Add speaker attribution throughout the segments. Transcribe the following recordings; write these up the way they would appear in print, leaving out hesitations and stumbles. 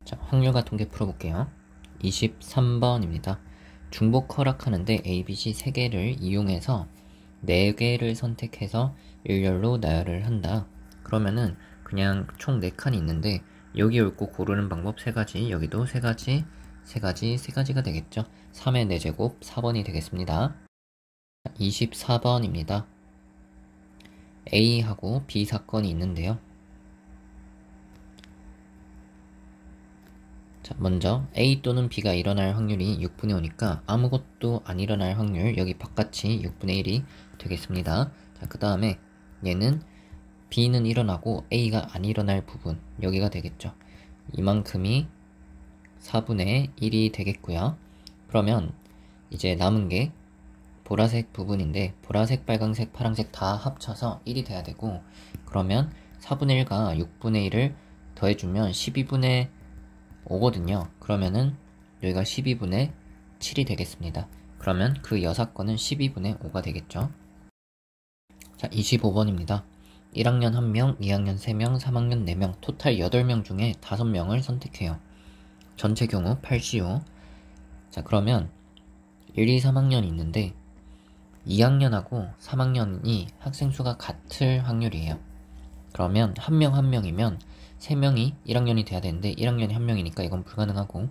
Speaker 1: 자, 확률과 통계 풀어볼게요. 23번입니다. 중복 허락하는데 ABC 3개를 이용해서 4개를 선택해서 일렬로 나열을 한다. 그러면은 그냥 총 4칸이 있는데 여기 옳고 고르는 방법 3가지, 여기도 3가지, 3가지, 3가지가 되겠죠. 3의 4제곱 4번이 되겠습니다. 24번입니다. A하고 B 사건이 있는데요. 자, 먼저 A 또는 B가 일어날 확률이 6분의 5니까 아무것도 안 일어날 확률, 여기 바깥이 6분의 1이 되겠습니다. 자, 그 다음에 얘는 B는 일어나고 A가 안 일어날 부분, 여기가 되겠죠. 이만큼이 4분의 1이 되겠고요. 그러면 이제 남은 게 보라색 부분인데 보라색, 빨강색, 파란색 다 합쳐서 1이 돼야 되고, 그러면 4분의 1과 6분의 1을 더해주면 12분의 5거든요. 그러면은 여기가 12분의 7이 되겠습니다. 그러면 그 여사건은 12분의 5가 되겠죠. 자, 25번입니다. 1학년 1명, 2학년 3명, 3학년 4명, 토탈 8명 중에 5명을 선택해요. 전체 경우 8시요. 자, 그러면 1, 2, 3학년이 있는데 2학년하고 3학년이 학생 수가 같을 확률이에요. 그러면 한 명 한 명이면 3명이 1학년이 돼야 되는데 1학년이 1명이니까 이건 불가능하고,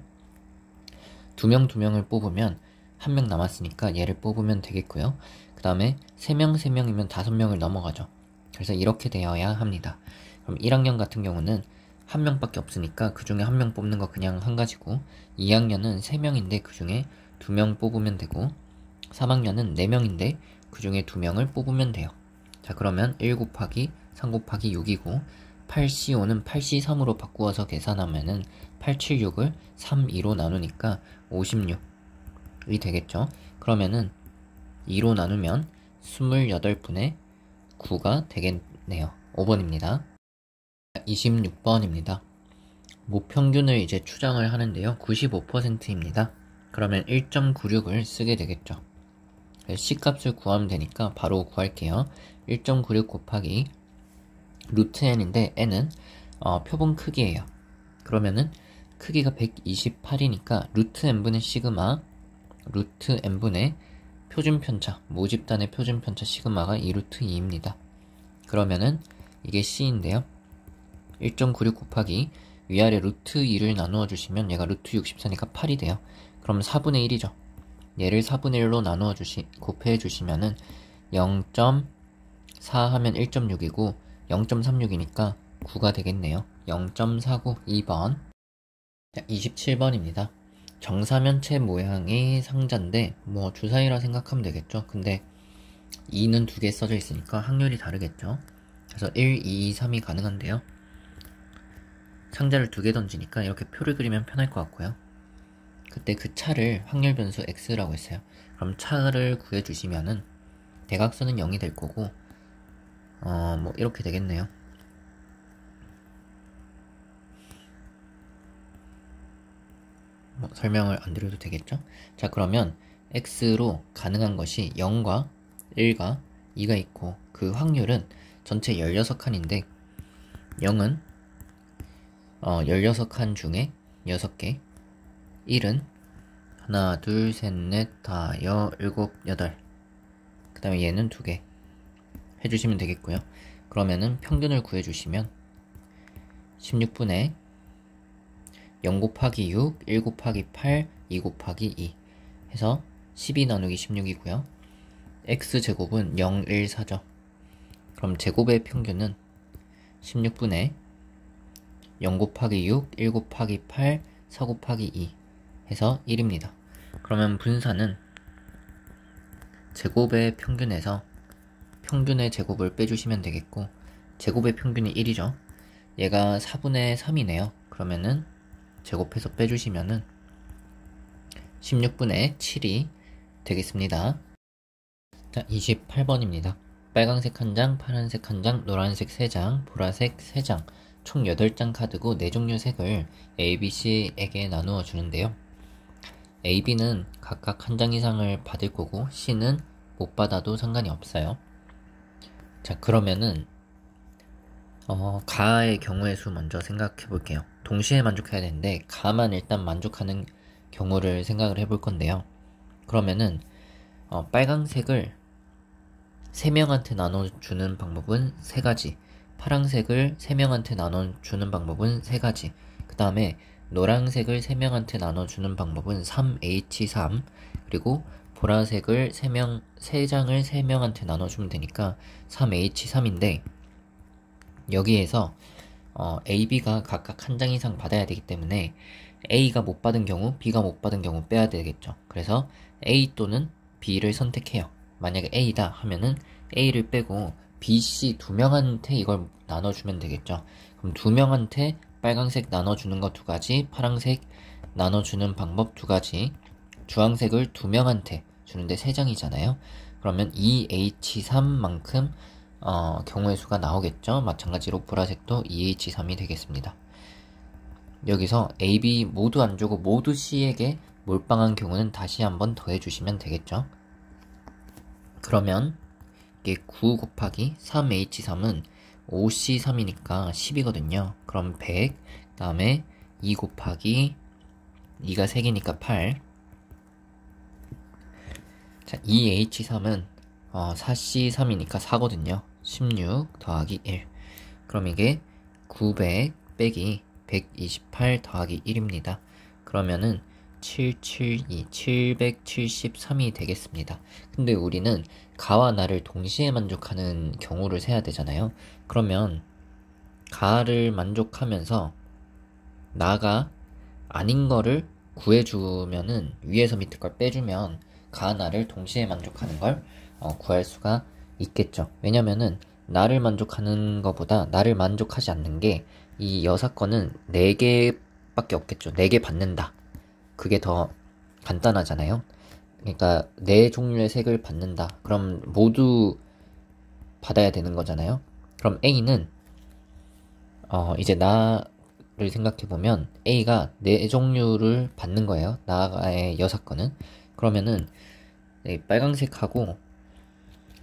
Speaker 1: 2명 2명을 뽑으면 1명 남았으니까 얘를 뽑으면 되겠고요. 그 다음에 3명 3명이면 5명을 넘어가죠. 그래서 이렇게 되어야 합니다. 그럼 1학년 같은 경우는 1명밖에 없으니까 그 중에 1명 뽑는 거 그냥 한 가지고, 2학년은 3명인데 그 중에 2명 뽑으면 되고, 3학년은 4명인데 그 중에 2명을 뽑으면 돼요. 자, 그러면 1 곱하기 3 곱하기 6이고 8C5는 8C3으로 바꾸어서 계산하면은 876을 3, 2로 나누니까 56이 되겠죠. 그러면은 2로 나누면 28분의 9가 되겠네요. 5번입니다. 26번입니다. 모평균을 이제 추정을 하는데요. 95%입니다. 그러면 1.96을 쓰게 되겠죠. C값을 구하면 되니까 바로 구할게요. 1.96 곱하기 루트 n인데 n은 표본 크기예요. 그러면은 크기가 128이니까 루트 n분의 시그마 루트 n분의 표준편차, 모집단의 표준편차 시그마가 2루트 2입니다. 그러면은 이게 C인데요. 1.96 곱하기 위아래 루트 2를 나누어 주시면 얘가 루트 64니까 8이 돼요. 그럼 4분의 1이죠. 얘를 4분의 1로 나누어 곱해 주시면은 0.4 하면 1.6이고 0.36이니까 9가 되겠네요. 0.49 2번. 자, 27번입니다. 정사면체 모양의 상자인데 뭐 주사위라 생각하면 되겠죠. 근데 2는 2개 써져 있으니까 확률이 다르겠죠. 그래서 1, 2, 3이 가능한데요. 상자를 2개 던지니까 이렇게 표를 그리면 편할 것 같고요. 그때 그 차를 확률 변수 x라고 했어요. 그럼 차를 구해주시면은 대각선은 0이 될 거고, 뭐 이렇게 되겠네요. 뭐 설명을 안 드려도 되겠죠? 자, 그러면 x로 가능한 것이 0과 1과 2가 있고, 그 확률은 전체 16칸인데 0은 16칸 중에 6개, 1은 하나, 둘, 셋, 넷, 다, 여, 일곱, 여덟. 그 다음에 얘는 2개 해주시면 되겠고요. 그러면은 평균을 구해주시면 16분의 0 곱하기 6, 1 곱하기 8, 2 곱하기 2 해서 12 나누기 16이고요. x제곱은 0, 1, 4죠. 그럼 제곱의 평균은 16분의 0 곱하기 6, 1 곱하기 8, 4 곱하기 2 해서 1입니다. 그러면 분산은 제곱의 평균에서 평균의 제곱을 빼주시면 되겠고, 제곱의 평균이 1이죠. 얘가 4분의 3이네요. 그러면은 제곱해서 빼주시면은 16분의 7이 되겠습니다. 자, 28번입니다. 빨간색 1장, 파란색 1장, 노란색 3장, 보라색 3장, 총 8장 카드고 4종류 색을 A, B, C에게 나누어 주는데요. A, B는 각각 1장 이상을 받을 거고 C는 못 받아도 상관이 없어요. 자, 그러면은 가의 경우의 수 먼저 생각해 볼게요. 동시에 만족해야 되는데 가만 일단 만족하는 경우를 생각을 해볼 건데요. 그러면은 빨강색을 3명한테 나눠주는 방법은 3가지, 파랑색을 3명한테 나눠주는 방법은 3가지, 그 다음에 노란색을 3명한테 나눠주는 방법은 3H3, 그리고 보라색을 3장을 3명한테 나눠주면 되니까 3H3인데, 여기에서 A, B가 각각 한 장 이상 받아야 되기 때문에 A가 못 받은 경우, B가 못 받은 경우 빼야 되겠죠. 그래서 A 또는 B를 선택해요. 만약에 A다 하면은 A를 빼고 B, C 2명한테 이걸 나눠주면 되겠죠. 그럼 2명한테 빨강색 나눠주는 거 2가지, 파랑색 나눠주는 방법 2가지, 주황색을 2명한테 주는데 3장이잖아요. 그러면 2H3만큼 경우의 수가 나오겠죠. 마찬가지로 보라색도 2H3이 되겠습니다. 여기서 A, B 모두 안 주고 모두 C에게 몰빵한 경우는 다시 한번 더해주시면 되겠죠. 그러면 이게 9 곱하기 3H3은 5C3이니까 10이거든요. 그럼 100, 그 다음에 2 곱하기 2가 3개니까 8. 자, 2H3은 4C3이니까 4거든요. 16 더하기 1. 그럼 이게 900 빼기 128 더하기 1입니다. 그러면은 772, 773이 되겠습니다. 근데 우리는 가와 나를 동시에 만족하는 경우를 세야 되잖아요. 그러면 가를 만족하면서 나가 아닌 거를 구해주면은 위에서 밑에 걸 빼주면 가, 나를 동시에 만족하는 걸 구할 수가 있겠죠. 왜냐면은 나를 만족하는 것보다 나를 만족하지 않는 게 이 여사건은 4개밖에 없겠죠. 4개 받는다. 그게 더 간단하잖아요. 그러니까 4종류의 색을 받는다. 그럼 모두 받아야 되는 거잖아요. 그럼 A는 이제 나를 생각해보면 A가 4종류를 받는 거예요. 나의 여사건은. 그러면은 빨강색하고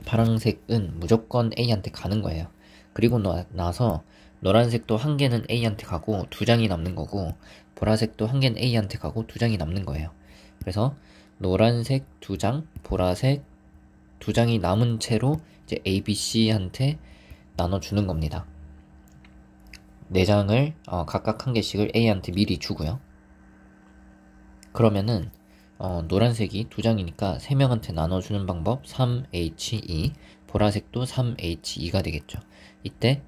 Speaker 1: 파란색은 무조건 A한테 가는 거예요. 그리고 나서 노란색도 1개는 A한테 가고 2장이 남는 거고, 보라색도 1개는 A한테 가고 2장이 남는 거예요. 그래서 노란색 2장, 보라색 2장이 남은 채로 이제 A, B, C한테 나눠주는 겁니다. 4장을 각각 1개씩을 A한테 미리 주고요. 그러면은 노란색이 2장이니까 3명한테 나눠주는 방법 3H2, 보라색도 3H2가 되겠죠. 이때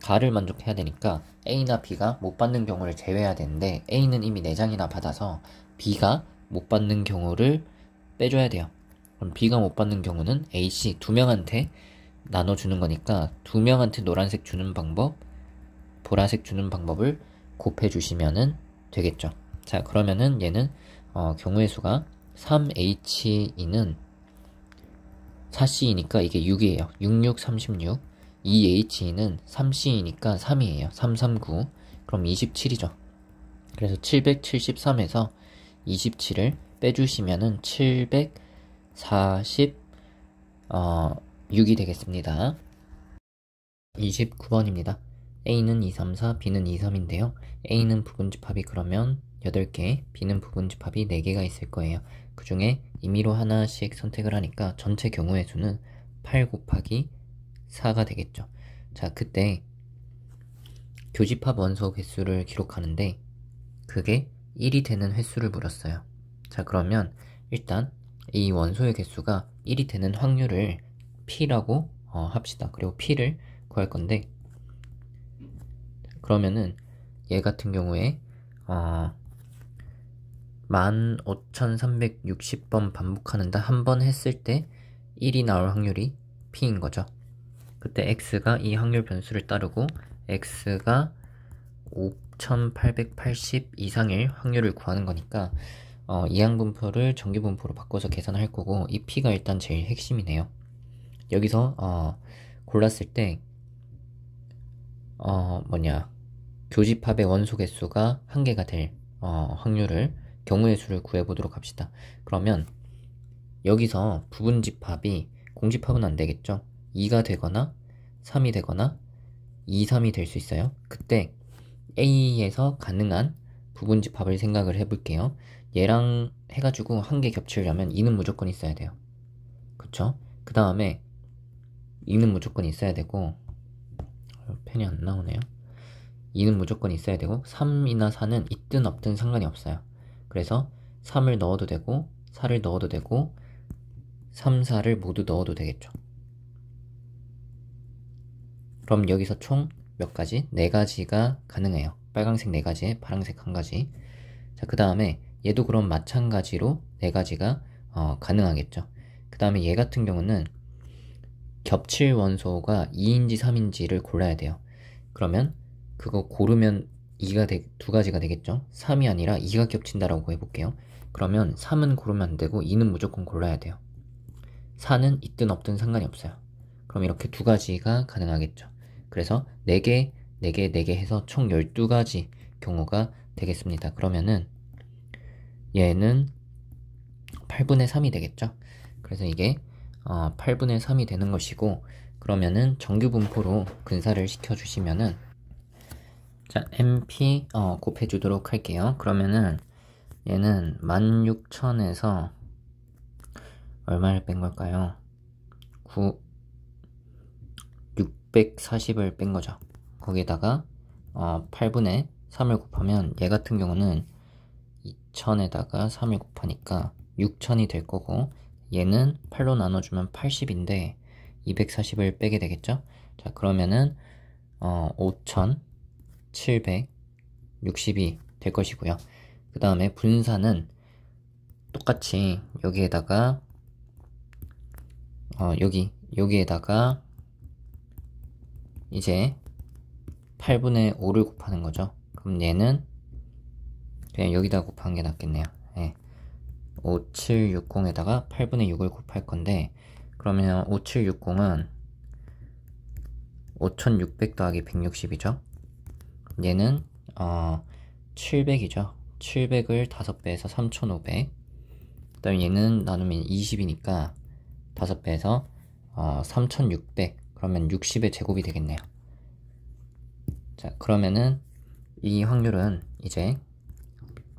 Speaker 1: 가를 만족해야 되니까 A나 B가 못 받는 경우를 제외해야 되는데 A는 이미 4장이나 받아서 B가 못 받는 경우를 빼줘야 돼요. 그럼 B가 못 받는 경우는 A, C 2명한테 나눠주는 거니까 2명한테 노란색 주는 방법, 보라색 주는 방법을 곱해주시면 되겠죠. 자, 그러면은 얘는 경우의 수가 3H2는 4C이니까 이게 6이에요. 66, 36. 2H2는 3C이니까 3이에요. 339. 그럼 27이죠. 그래서 773에서 27을 빼주시면은 746이 되겠습니다. 29번입니다. A는 2, 3, 4, B는 2, 3인데요. A는 부분집합이 그러면 8개, B는 부분집합이 4개가 있을 거예요. 그 중에 임의로 하나씩 선택을 하니까 전체 경우의 수는 8 곱하기 4가 되겠죠. 자, 그때 교집합 원소 횟수를 기록하는데 그게 1이 되는 횟수를 물었어요. 자, 그러면 일단 이 원소의 개수가 1이 되는 확률을 P라고 합시다. 그리고 P를 구할 건데, 그러면은 얘 같은 경우에 15,360번 반복하는데 한 번 했을 때 1이 나올 확률이 P인 거죠. 그때 X가 이 확률 변수를 따르고 X가 5,880 이상일 확률을 구하는 거니까 이항분포를 정기분포로 바꿔서 계산할 거고, 이 P가 일단 제일 핵심이네요. 여기서 골랐을 때 교집합의 원소 개수가 1개가 될 확률을, 경우의 수를 구해보도록 합시다. 그러면 여기서 부분집합이 공집합은 안 되겠죠. 2가 되거나 3이 되거나 2, 3이 될 수 있어요. 그때 A에서 가능한 부분집합을 생각을 해볼게요. 얘랑 해가지고 한 개 겹치려면 2는 무조건 있어야 돼요. 그쵸? 그 다음에 2는 무조건 있어야 되고, 펜이 안 나오네요. 2는 무조건 있어야 되고 3이나 4는 있든 없든 상관이 없어요. 그래서 3을 넣어도 되고 4를 넣어도 되고 3, 4를 모두 넣어도 되겠죠. 그럼 여기서 총 몇 가지? 4가지가 가능해요. 빨강색 4가지에 파란색 1가지. 자, 그 다음에 얘도 그럼 마찬가지로 4가지가 가능하겠죠. 그 다음에 얘 같은 경우는 겹칠 원소가 2인지 3인지를 골라야 돼요. 그러면 그거 고르면 2가지가 되겠죠. 3이 아니라 2가 겹친다라고 해볼게요. 그러면 3은 고르면 안 되고 2는 무조건 골라야 돼요. 4는 있든 없든 상관이 없어요. 그럼 이렇게 2가지가 가능하겠죠. 그래서 4개, 4개, 4개 해서 총 12가지 경우가 되겠습니다. 그러면은 얘는 8분의 3이 되겠죠. 그래서 이게 8분의 3이 되는 것이고, 그러면은 정규분포로 근사를 시켜주시면은, 자, MP 곱해주도록 할게요. 그러면은 얘는 16,000에서 얼마를 뺀 걸까요? 640을 뺀 거죠. 거기다가 8분의 3을 곱하면 얘 같은 경우는 2000에다가 3을 곱하니까 6000이 될 거고, 얘는 8로 나눠주면 80인데 240을 빼게 되겠죠. 자, 그러면은 5760이 될 것이고요. 그 다음에 분사는 똑같이 여기에다가 여기에다가 이제 8분의 5를 곱하는 거죠. 그럼 얘는 그냥 여기다 곱하는 게 낫겠네요. 네. 5760에다가 8분의 6을 곱할 건데, 그러면 5760은 5600 더하기 160이죠. 얘는 700이죠. 700을 5배에서 3500. 그 다음에 얘는 나누면 20이니까 5배에서 3600. 그러면 60의 제곱이 되겠네요. 자, 그러면은 이 확률은 이제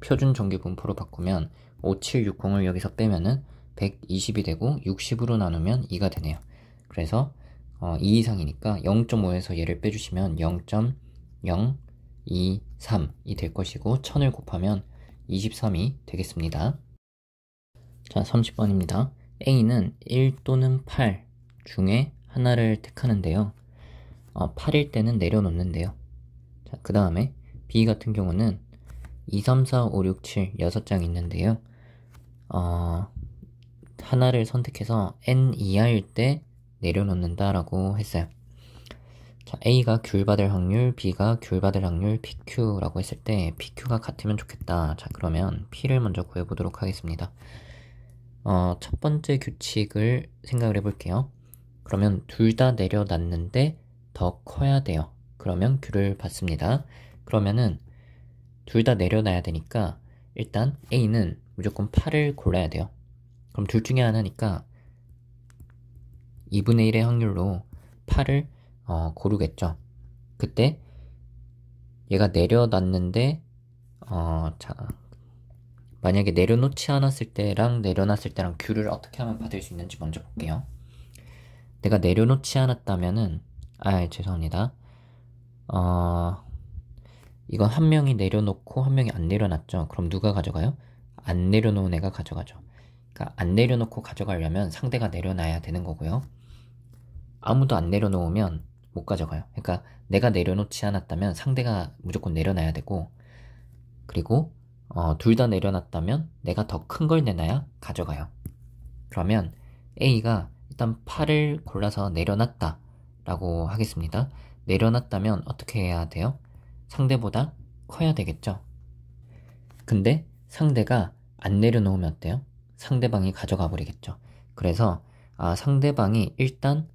Speaker 1: 표준 정규분포로 바꾸면 5760을 여기서 빼면은 120이 되고 60으로 나누면 2가 되네요. 그래서 2 이상이니까 0.5에서 얘를 빼주시면 0.023이 될 것이고 1000을 곱하면 23이 되겠습니다. 자, 30번입니다. A는 1 또는 8 중에 하나를 택하는데요. 8일 때는 내려놓는데요. 자, 그 다음에 B 같은 경우는 2, 3, 4, 5, 6, 7 6장 있는데요. 하나를 선택해서 n 이하일 때 내려놓는다 라고 했어요. 자, A가 귤 받을 확률, B가 귤 받을 확률 PQ라고 했을 때 PQ가 같으면 좋겠다. 자, 그러면 P를 먼저 구해보도록 하겠습니다. 첫 번째 규칙을 생각을 해볼게요. 그러면 둘 다 내려놨는데 더 커야 돼요. 그러면 귤을 받습니다. 그러면은 둘 다 내려놔야 되니까 일단 A는 무조건 8을 골라야 돼요. 그럼 둘 중에 하나니까 2분의 1의 확률로 8을 고르겠죠. 그때 얘가 내려놨는데 자, 만약에 내려놓지 않았을 때랑 내려놨을 때랑 귤을 어떻게 하면 받을 수 있는지 먼저 볼게요. 내가 내려놓지 않았다면은 죄송합니다. 이건 한 명이 내려놓고 한 명이 안 내려놨죠. 그럼 누가 가져가요? 안 내려놓은 애가 가져가죠. 그러니까 안 내려놓고 가져가려면 상대가 내려놔야 되는 거고요. 아무도 안 내려놓으면 못 가져가요. 그러니까 내가 내려놓지 않았다면 상대가 무조건 내려놔야 되고, 그리고 둘 다 내려놨다면 내가 더 큰 걸 내놔야 가져가요. 그러면 A가 일단 8을 골라서 내려놨다 라고 하겠습니다. 내려놨다면 어떻게 해야 돼요? 상대보다 커야 되겠죠. 근데 상대가 안 내려놓으면 어때요? 상대방이 가져가 버리겠죠. 그래서 상대방이 일단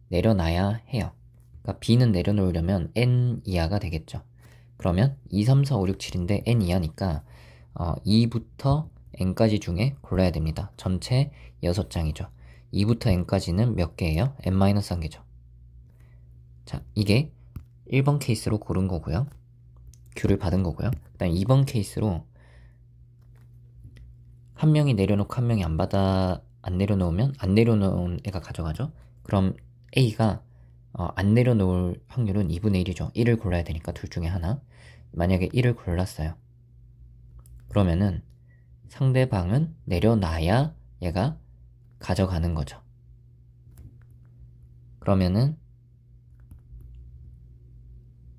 Speaker 1: 내려놔야 해요. 그러니까 B는 내려놓으려면 n 이하가 되겠죠. 그러면 2, 3, 4, 5, 6, 7인데 n 이하니까 2부터 n까지 중에 골라야 됩니다. 전체 6장이죠. 2부터 n까지는 몇 개예요? n-1개죠. 자, 이게 1번 케이스로 고른 거고요. Q를 받은 거고요. 그 다음에 2번 케이스로 한 명이 내려놓고 한 명이 안 내려놓으면 안 내려놓은 애가 가져가죠. 그럼 A가 안 내려놓을 확률은 2분의 1이죠. 1을 골라야 되니까 둘 중에 하나. 만약에 1을 골랐어요. 그러면은 상대방은 내려놔야 얘가 가져가는 거죠. 그러면은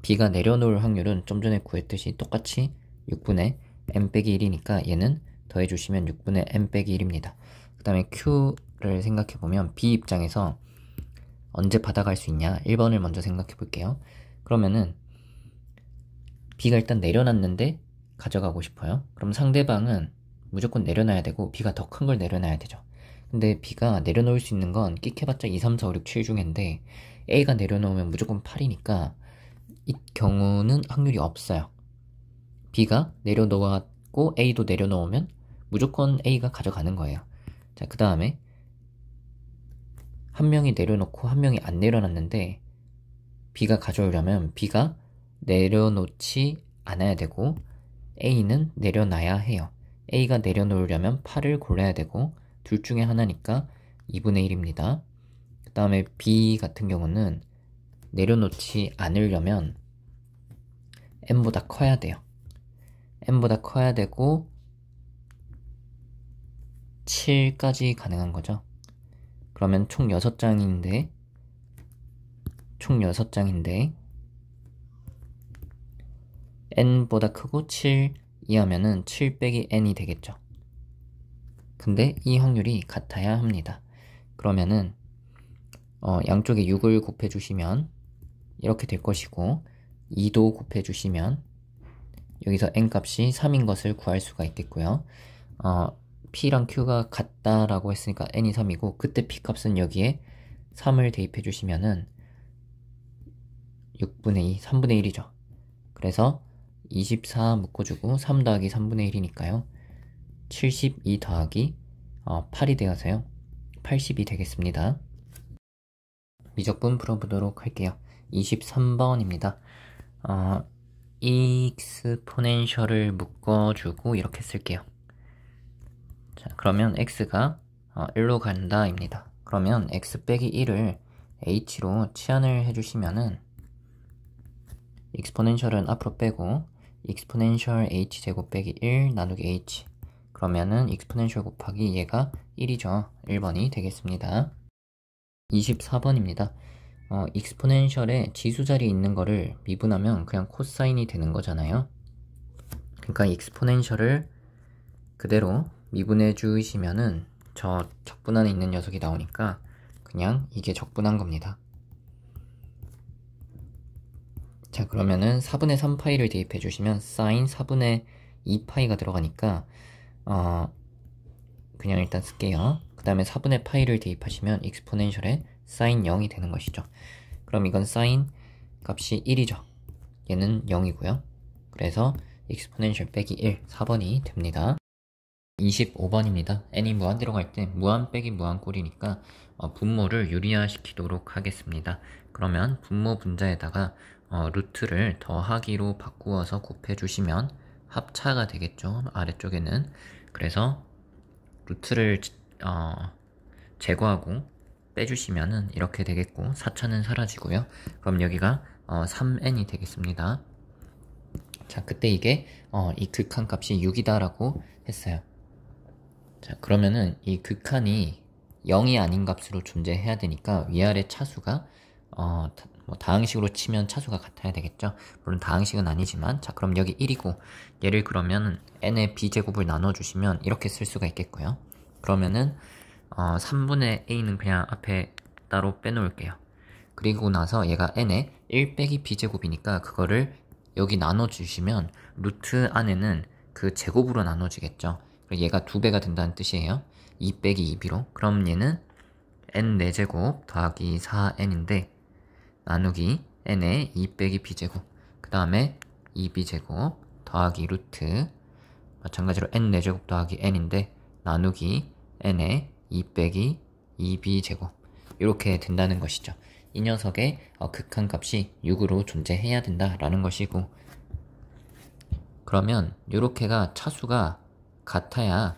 Speaker 1: B가 내려놓을 확률은 좀 전에 구했듯이 똑같이 6분의 n 빼기 1이니까 얘는 더해주시면 6분의 n 빼기 1입니다. 그 다음에 Q를 생각해보면 B 입장에서 언제 받아갈 수 있냐? 1번을 먼저 생각해볼게요. 그러면은 B가 일단 내려놨는데 가져가고 싶어요. 그럼 상대방은 무조건 내려놔야 되고 B가 더 큰 걸 내려놔야 되죠. 근데 B가 내려놓을 수 있는 건 끽해봤자 2, 3, 4, 5, 6, 7 중인데 A가 내려놓으면 무조건 8이니까 이 경우는 확률이 없어요. B가 내려놓았고 A도 내려놓으면 무조건 A가 가져가는 거예요. 자, 그 다음에 한 명이 내려놓고 한 명이 안 내려놨는데 B가 가져오려면 B가 내려놓지 않아야 되고 A는 내려놔야 해요. A가 내려놓으려면 8을 골라야 되고 둘 중에 하나니까 2분의 1입니다. 그 다음에 B 같은 경우는 내려놓지 않으려면 n보다 커야 돼요. n보다 커야 되고 7까지 가능한 거죠. 그러면 총 6장인데 n보다 크고 7 이하면은 7 빼기 n이 되겠죠. 근데 이 확률이 같아야 합니다. 그러면은 양쪽에 6을 곱해주시면 이렇게 될 것이고 2도 곱해주시면 여기서 n값이 3인 것을 구할 수가 있겠고요. P랑 Q가 같다라고 했으니까 n이 3이고 그때 P값은 여기에 3을 대입해주시면은 6분의 2, 3분의 1이죠. 그래서 24 묶어주고 3 더하기 3분의 1이니까요. 72 더하기 8이 되어서요. 80이 되겠습니다. 미적분 풀어보도록 할게요. 23번입니다. 익스포넨셜을 묶어주고 이렇게 쓸게요. 자, 그러면 x가 1로 간다입니다. 그러면 x 빼기 1을 h로 치환을 해주시면은 익스포넨셜은 앞으로 빼고 익스포넨셜 h제곱 빼기 1 나누기 h 그러면은 익스포넨셜 곱하기 얘가 1이죠. 1번이 되겠습니다. 24번입니다. 익스포넨셜에 지수 자리에 있는 거를 미분하면 그냥 코사인이 되는 거잖아요. 그러니까 익스포넨셜을 그대로 미분해 주시면은 저 적분 안에 있는 녀석이 나오니까 그냥 이게 적분한 겁니다. 자, 그러면은 4분의 3파이를 대입해 주시면 사인 4분의 2파이가 들어가니까 그냥 일단 쓸게요. 그 다음에 4분의 파이를 대입하시면 익스포넨셜에 사인 0이 되는 것이죠. 그럼 이건 사인 값이 1이죠. 얘는 0이고요. 그래서 익스포넨셜 빼기 1, 4번이 됩니다. 25번입니다. n이 무한대로 갈 때 무한 빼기 무한 꼴이니까 분모를 유리화시키도록 하겠습니다. 그러면 분모 분자에다가 루트를 더하기로 바꾸어서 곱해주시면 합차가 되겠죠. 아래쪽에는. 그래서 루트를 제거하고 빼주시면은 이렇게 되겠고 4차는 사라지고요. 그럼 여기가 3n이 되겠습니다. 자, 그때 이게 이 극한 값이 6이다 라고 했어요. 자, 그러면은 이 극한이 0이 아닌 값으로 존재해야 되니까 위아래 차수가 뭐 다항식으로 치면 차수가 같아야 되겠죠. 물론 다항식은 아니지만 자, 그럼 여기 1이고 얘를 그러면 n의 b제곱을 나눠주시면 이렇게 쓸 수가 있겠고요. 그러면은 3분의 a는 그냥 앞에 따로 빼놓을게요. 그리고 나서 얘가 n의 1 빼기 b제곱이니까 그거를 여기 나눠주시면 루트 안에는 그 제곱으로 나눠지겠죠. 얘가 2배가 된다는 뜻이에요. 2 빼기 2b로. 그럼 얘는 n 4제곱 더하기 4n인데 나누기 n의 2 빼기 b제곱 그 다음에 2b제곱 더하기 루트 마찬가지로 n 4제곱 더하기 n인데 나누기 n의 2 빼기 2b제곱 이렇게 된다는 것이죠. 이 녀석의 극한값이 6으로 존재해야 된다라는 것이고, 그러면 요렇게가 차수가 같아야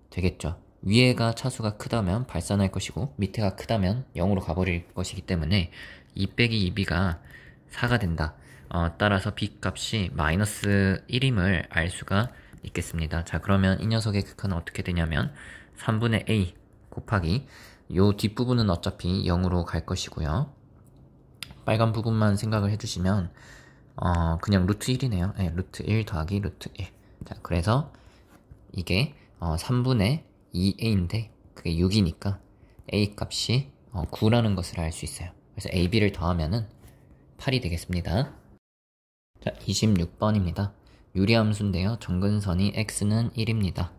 Speaker 1: 되겠죠. 위에가 차수가 크다면 발산할 것이고 밑에가 크다면 0으로 가버릴 것이기 때문에 2 빼기 2b가 4가 된다. 따라서 b 값이 마이너스 1임을 알 수가 있겠습니다. 자, 그러면 이 녀석의 극한은 어떻게 되냐면 3분의 a 곱하기 요 뒷부분은 어차피 0으로 갈 것이고요. 빨간 부분만 생각을 해주시면 그냥 루트 1이네요. 네, 루트 1 더하기 루트 1. 자, 그래서 이게 3분의 2a인데 그게 6이니까 a 값이 9라는 것을 알 수 있어요. 그래서 ab를 더하면은 8이 되겠습니다. 자, 26번입니다. 유리함수인데요. 정근선이 x는 1입니다.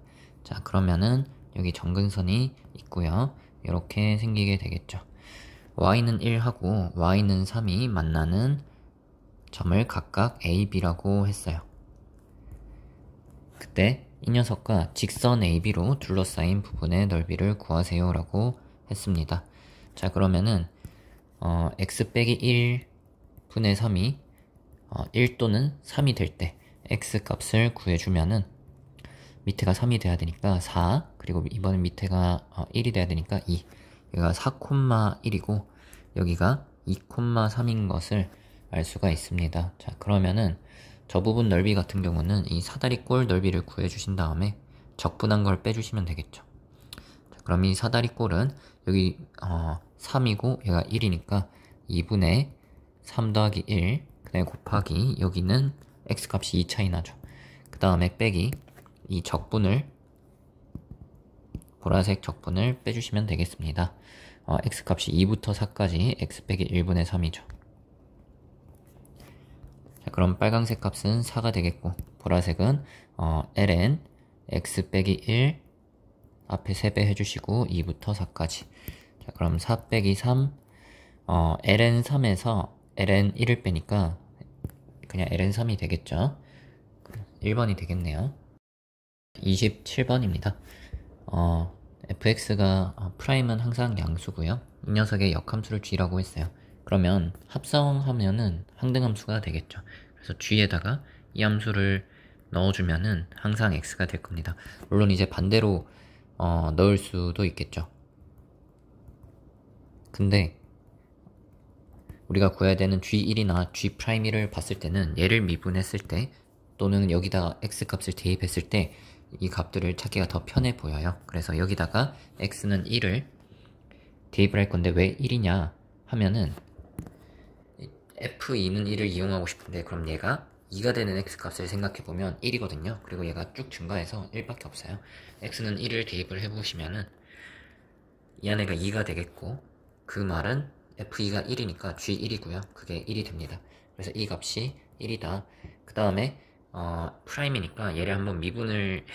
Speaker 1: 자, 그러면은 여기 정근선이 있고요. 이렇게 생기게 되겠죠. y는 1하고 y는 3이 만나는 점을 각각 a, b라고 했어요. 그때 이 녀석과 직선 AB로 둘러싸인 부분의 넓이를 구하세요 라고 했습니다. 자, 그러면은 x 빼기 1분의 3이 1 또는 3이 될 때 x 값을 구해주면은 밑에가 3이 돼야 되니까 4, 그리고 이번엔 밑에가 1이 돼야 되니까 2. 여기가 4,1이고 여기가 2,3인 것을 알 수가 있습니다. 자, 그러면은 저 부분 넓이 같은 경우는 이 사다리꼴 넓이를 구해주신 다음에 적분한 걸 빼주시면 되겠죠. 자, 그럼 이 사다리꼴은 여기 3이고 얘가 1이니까 2분의 3 더하기 1, 그 다음에 곱하기 여기는 x값이 2 차이 나죠. 그 다음에 빼기 이 적분을, 보라색 적분을 빼주시면 되겠습니다. x값이 2부터 4까지 x 빼기 1분의 3이죠. 자, 그럼 빨강색 값은 4가 되겠고, 보라색은 ln x 빼기 1 앞에 3배 해주시고 2부터 4까지. 자, 그럼 4 빼기 3 ln 3에서 ln 1을 빼니까 그냥 ln 3이 되겠죠. 1번이 되겠네요. 27번입니다. fx가 프라임은 항상 양수고요. 이 녀석의 역함수를 g라고 했어요. 그러면 합성하면은 항등함수가 되겠죠. 그래서 g에다가 이 함수를 넣어주면은 항상 x가 될 겁니다. 물론 이제 반대로 넣을 수도 있겠죠. 근데 우리가 구해야 되는 g1이나 g'1을 봤을 때는 얘를 미분했을 때 또는 여기다가 x 값을 대입했을 때 이 값들을 찾기가 더 편해 보여요. 그래서 여기다가 x는 1을 대입을 할 건데 왜 1이냐 하면은 f2는 1을 이용하고 싶은데 그럼 얘가 2가 되는 x값을 생각해보면 1이거든요. 그리고 얘가 쭉 증가해서 1밖에 없어요. x는 1을 대입을 해보시면은 이 안에가 2가 되겠고 그 말은 f2가 1이니까 g1이고요. 그게 1이 됩니다. 그래서 이 값이 1이다. 그 다음에 프라임이니까 얘를 한번 미분을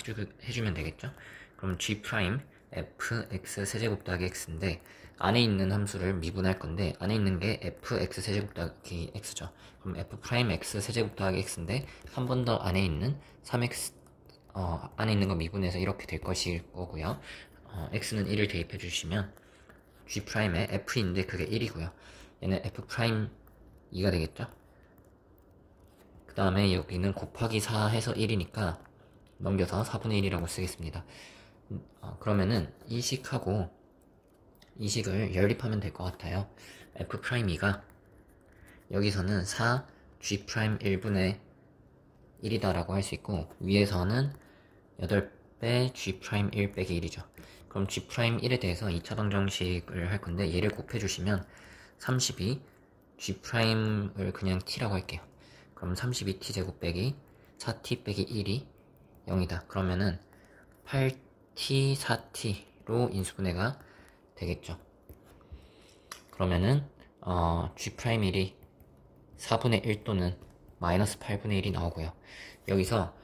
Speaker 1: 해주면 되겠죠. 그럼 g 프라임 fx 세제곱 더하기 x인데 안에 있는 함수를 미분할 건데 안에 있는 게 fx 세제곱 더하기 x죠. 그럼 f 프라임 x 세제곱 더하기 x인데 한 번 더 안에 있는 3x 안에 있는 거 미분해서 이렇게 될 것일 거고요. x는 1을 대입해 주시면 g 프라임의 f인데 그게 1이고요. 얘는 f 프라임 2가 되겠죠. 그 다음에 여기는 곱하기 4 해서 1이니까 넘겨서 4분의 1이라고 쓰겠습니다. 그러면은 이 식하고 이 식을 연립하면 될 것 같아요. f'2가 여기서는 4 g' 1분의 1이다 라고 할 수 있고 위에서는 8배 g' 1 빼기 1이죠. 그럼 g' 1에 대해서 2차 방정식을 할 건데 얘를 곱해주시면 32 g'을 그냥 t라고 할게요. 그럼 32t 제곱 빼기 4t 빼기 1이 0이다. 그러면은 8t 4t로 인수분해가 되겠죠. 그러면은 g'1이 4분의 1 또는 마이너스 8분의 1이 나오고요. 여기서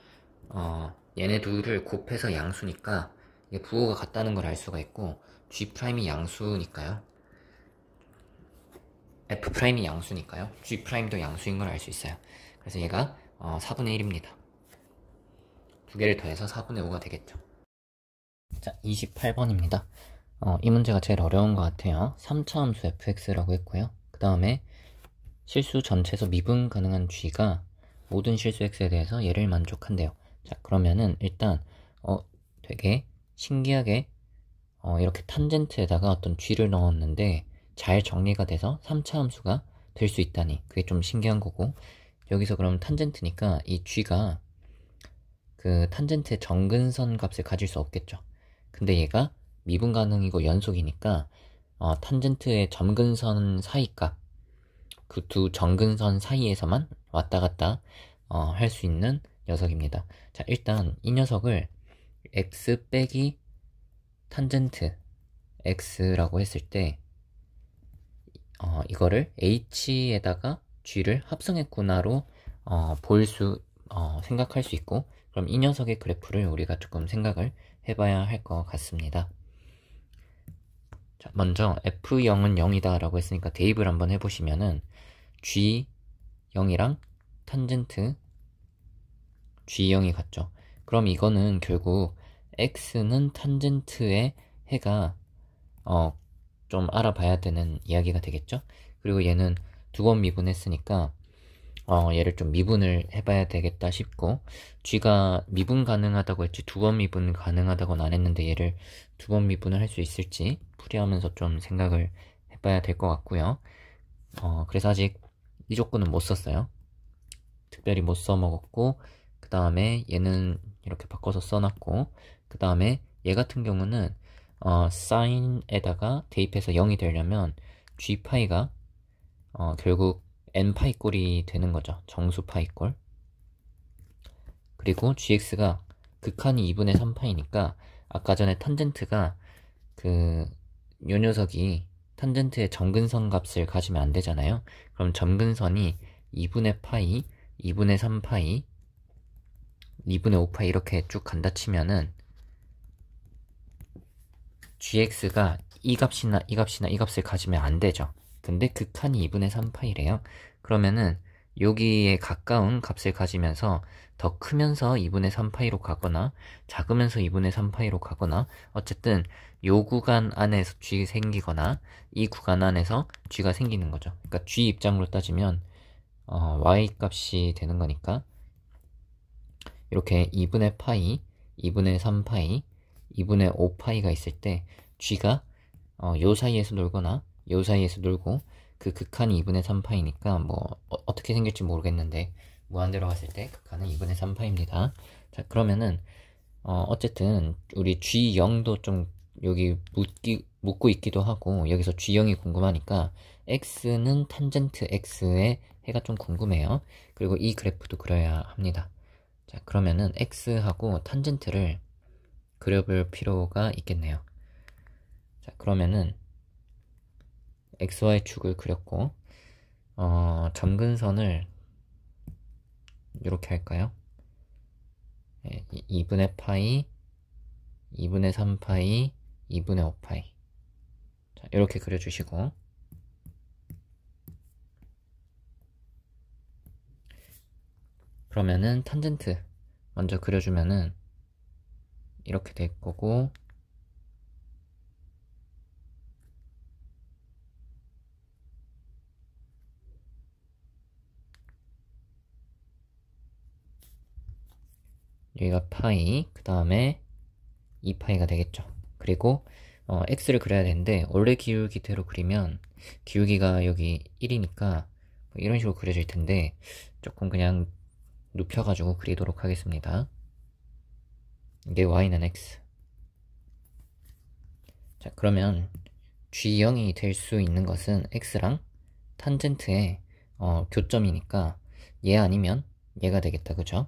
Speaker 1: 얘네 둘을 곱해서 양수니까 이게 부호가 같다는 걸 알 수가 있고 g'이 양수니까요. f'이 양수니까요. g'도 양수인 걸 알 수 있어요. 그래서 얘가 4분의 1입니다. 두 개를 더해서 4분의 5가 되겠죠. 자, 28번입니다. 이 문제가 제일 어려운 것 같아요. 3차 함수 fx라고 했고요. 그 다음에 실수 전체에서 미분 가능한 g가 모든 실수 x에 대해서 얘를 만족한대요. 자, 그러면은 일단 되게 신기하게 이렇게 탄젠트에다가 어떤 g를 넣었는데 잘 정리가 돼서 3차 함수가 될 수 있다니, 그게 좀 신기한 거고, 여기서 그럼 탄젠트니까 이 g가 그 탄젠트의 정근선 값을 가질 수 없겠죠. 근데 얘가 미분 가능이고 연속이니까 탄젠트의 점근선 사이 값, 그 두 정근선 사이에서만 왔다 갔다 할 수 있는 녀석입니다. 자, 일단 이 녀석을 x 빼기 탄젠트 x라고 했을 때 이거를 h에다가 g를 합성했구나로 생각할 수 있고, 그럼 이 녀석의 그래프를 우리가 조금 생각을 해봐야 할 것 같습니다. 자, 먼저 f0은 0이다 라고 했으니까 대입을 한번 해보시면은 g0이랑 탄젠트 g0이 같죠. 그럼 이거는 결국 x는 탄젠트의 해가 좀 알아봐야 되는 이야기가 되겠죠. 그리고 얘는 두 번 미분했으니까 얘를 좀 미분을 해봐야 되겠다 싶고, g가 미분 가능하다고 했지 두 번 미분 가능하다고는 안 했는데 얘를 두 번 미분을 할 수 있을지 풀이하면서 좀 생각을 해봐야 될 것 같고요. 그래서 아직 이 조건은 못 썼어요. 특별히 못 써먹었고, 그 다음에 얘는 이렇게 바꿔서 써놨고, 그 다음에 얘 같은 경우는 sine에다가 대입해서 0이 되려면 g파이가 결국 n파이 꼴이 되는 거죠. 정수 파이 꼴. 그리고 gx가 극한이 2분의 3파이니까 아까 전에 탄젠트가 요 녀석이 탄젠트의 정근선 값을 가지면 안 되잖아요. 그럼 점근선이 2분의 파이, 2분의 3파이, 2분의 5파이 이렇게 쭉 간다 치면은 gx가 이 값이나 이 값이나 이 값을 가지면 안 되죠. 근데 극한이 2분의 3파이래요. 그러면은 여기에 가까운 값을 가지면서 더 크면서 2분의 3파이로 가거나 작으면서 2분의 3파이로 가거나, 어쨌든 요 구간 안에서 g 생기거나 이 구간 안에서 g가 생기는 거죠. 그러니까 g 입장으로 따지면 y 값이 되는 거니까 이렇게 2분의 파이, 2분의 3파이, 2분의 5파이가 있을 때 g가 요 사이에서 놀거나 요 사이에서 놀고, 그 극한이 2분의 3파이니까 뭐 어떻게 생길지 모르겠는데 무한대로 갔을 때 극한은 2분의 3파입니다. 자, 그러면은 어쨌든 우리 G0도 좀 여기 묻고 있기도 하고, 여기서 G0이 궁금하니까 X는 탄젠트 X의 해가 좀 궁금해요. 그리고 이 그래프도 그려야 합니다. 자, 그러면은 X하고 탄젠트를 그려볼 필요가 있겠네요. 자, 그러면은 XY 축을 그렸고, 점근선을 이렇게 할까요? 2분의 파이, 2분의 3파이, 2분의 5파이. 자, 이렇게 그려주시고, 그러면은 탄젠트 먼저 그려주면은 이렇게 될 거고, 여기가 파이, 그 다음에 2파이가 되겠죠. 그리고 x를 그려야 되는데 원래 기울기대로 그리면 기울기가 여기 1이니까 이런 식으로 그려질 텐데 조금 그냥 눕혀가지고 그리도록 하겠습니다. 이게 y는 x. 자, 그러면 g0이 될 수 있는 것은 x랑 탄젠트의 교점이니까 얘 아니면 얘가 되겠다, 그죠?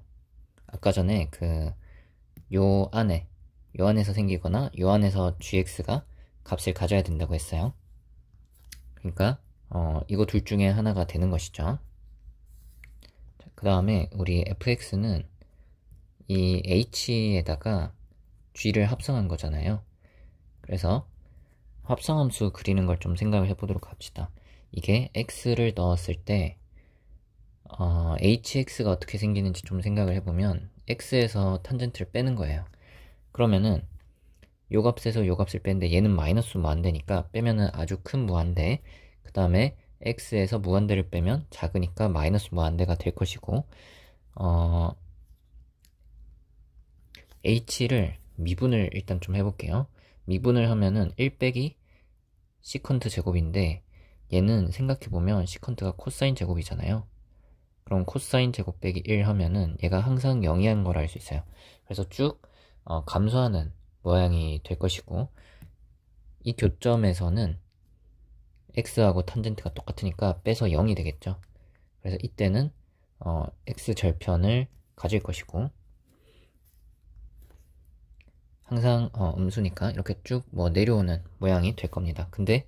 Speaker 1: 아까 전에 요 안에서 생기거나 요 안에서 gx가 값을 가져야 된다고 했어요. 그러니까 이거 둘 중에 하나가 되는 것이죠. 그 다음에 우리 fx는 이 h에다가 g를 합성한 거잖아요. 그래서 합성함수 그리는 걸 좀 생각을 해보도록 합시다. 이게 x를 넣었을 때 hx가 어떻게 생기는지 좀 생각을 해보면 x에서 탄젠트를 빼는 거예요. 그러면은 요 값에서 요 값을 빼는데 얘는 마이너스 무한대니까 빼면은 아주 큰 무한대, 그 다음에 x에서 무한대를 빼면 작으니까 마이너스 무한대가 될 것이고, h를 미분을 일단 좀 해볼게요. 미분을 하면은 1 빼기 시컨트 제곱인데, 얘는 생각해보면 시컨트가 코사인 제곱이잖아요. 그럼 코사인 제곱 빼기 1 하면은 얘가 항상 0이라는 걸 알 수 있어요. 그래서 쭉 감소하는 모양이 될 것이고, 이 교점에서는 x하고 탄젠트가 똑같으니까 빼서 0이 되겠죠. 그래서 이때는 x 절편을 가질 것이고, 항상 음수니까 이렇게 쭉 내려오는 모양이 될 겁니다. 근데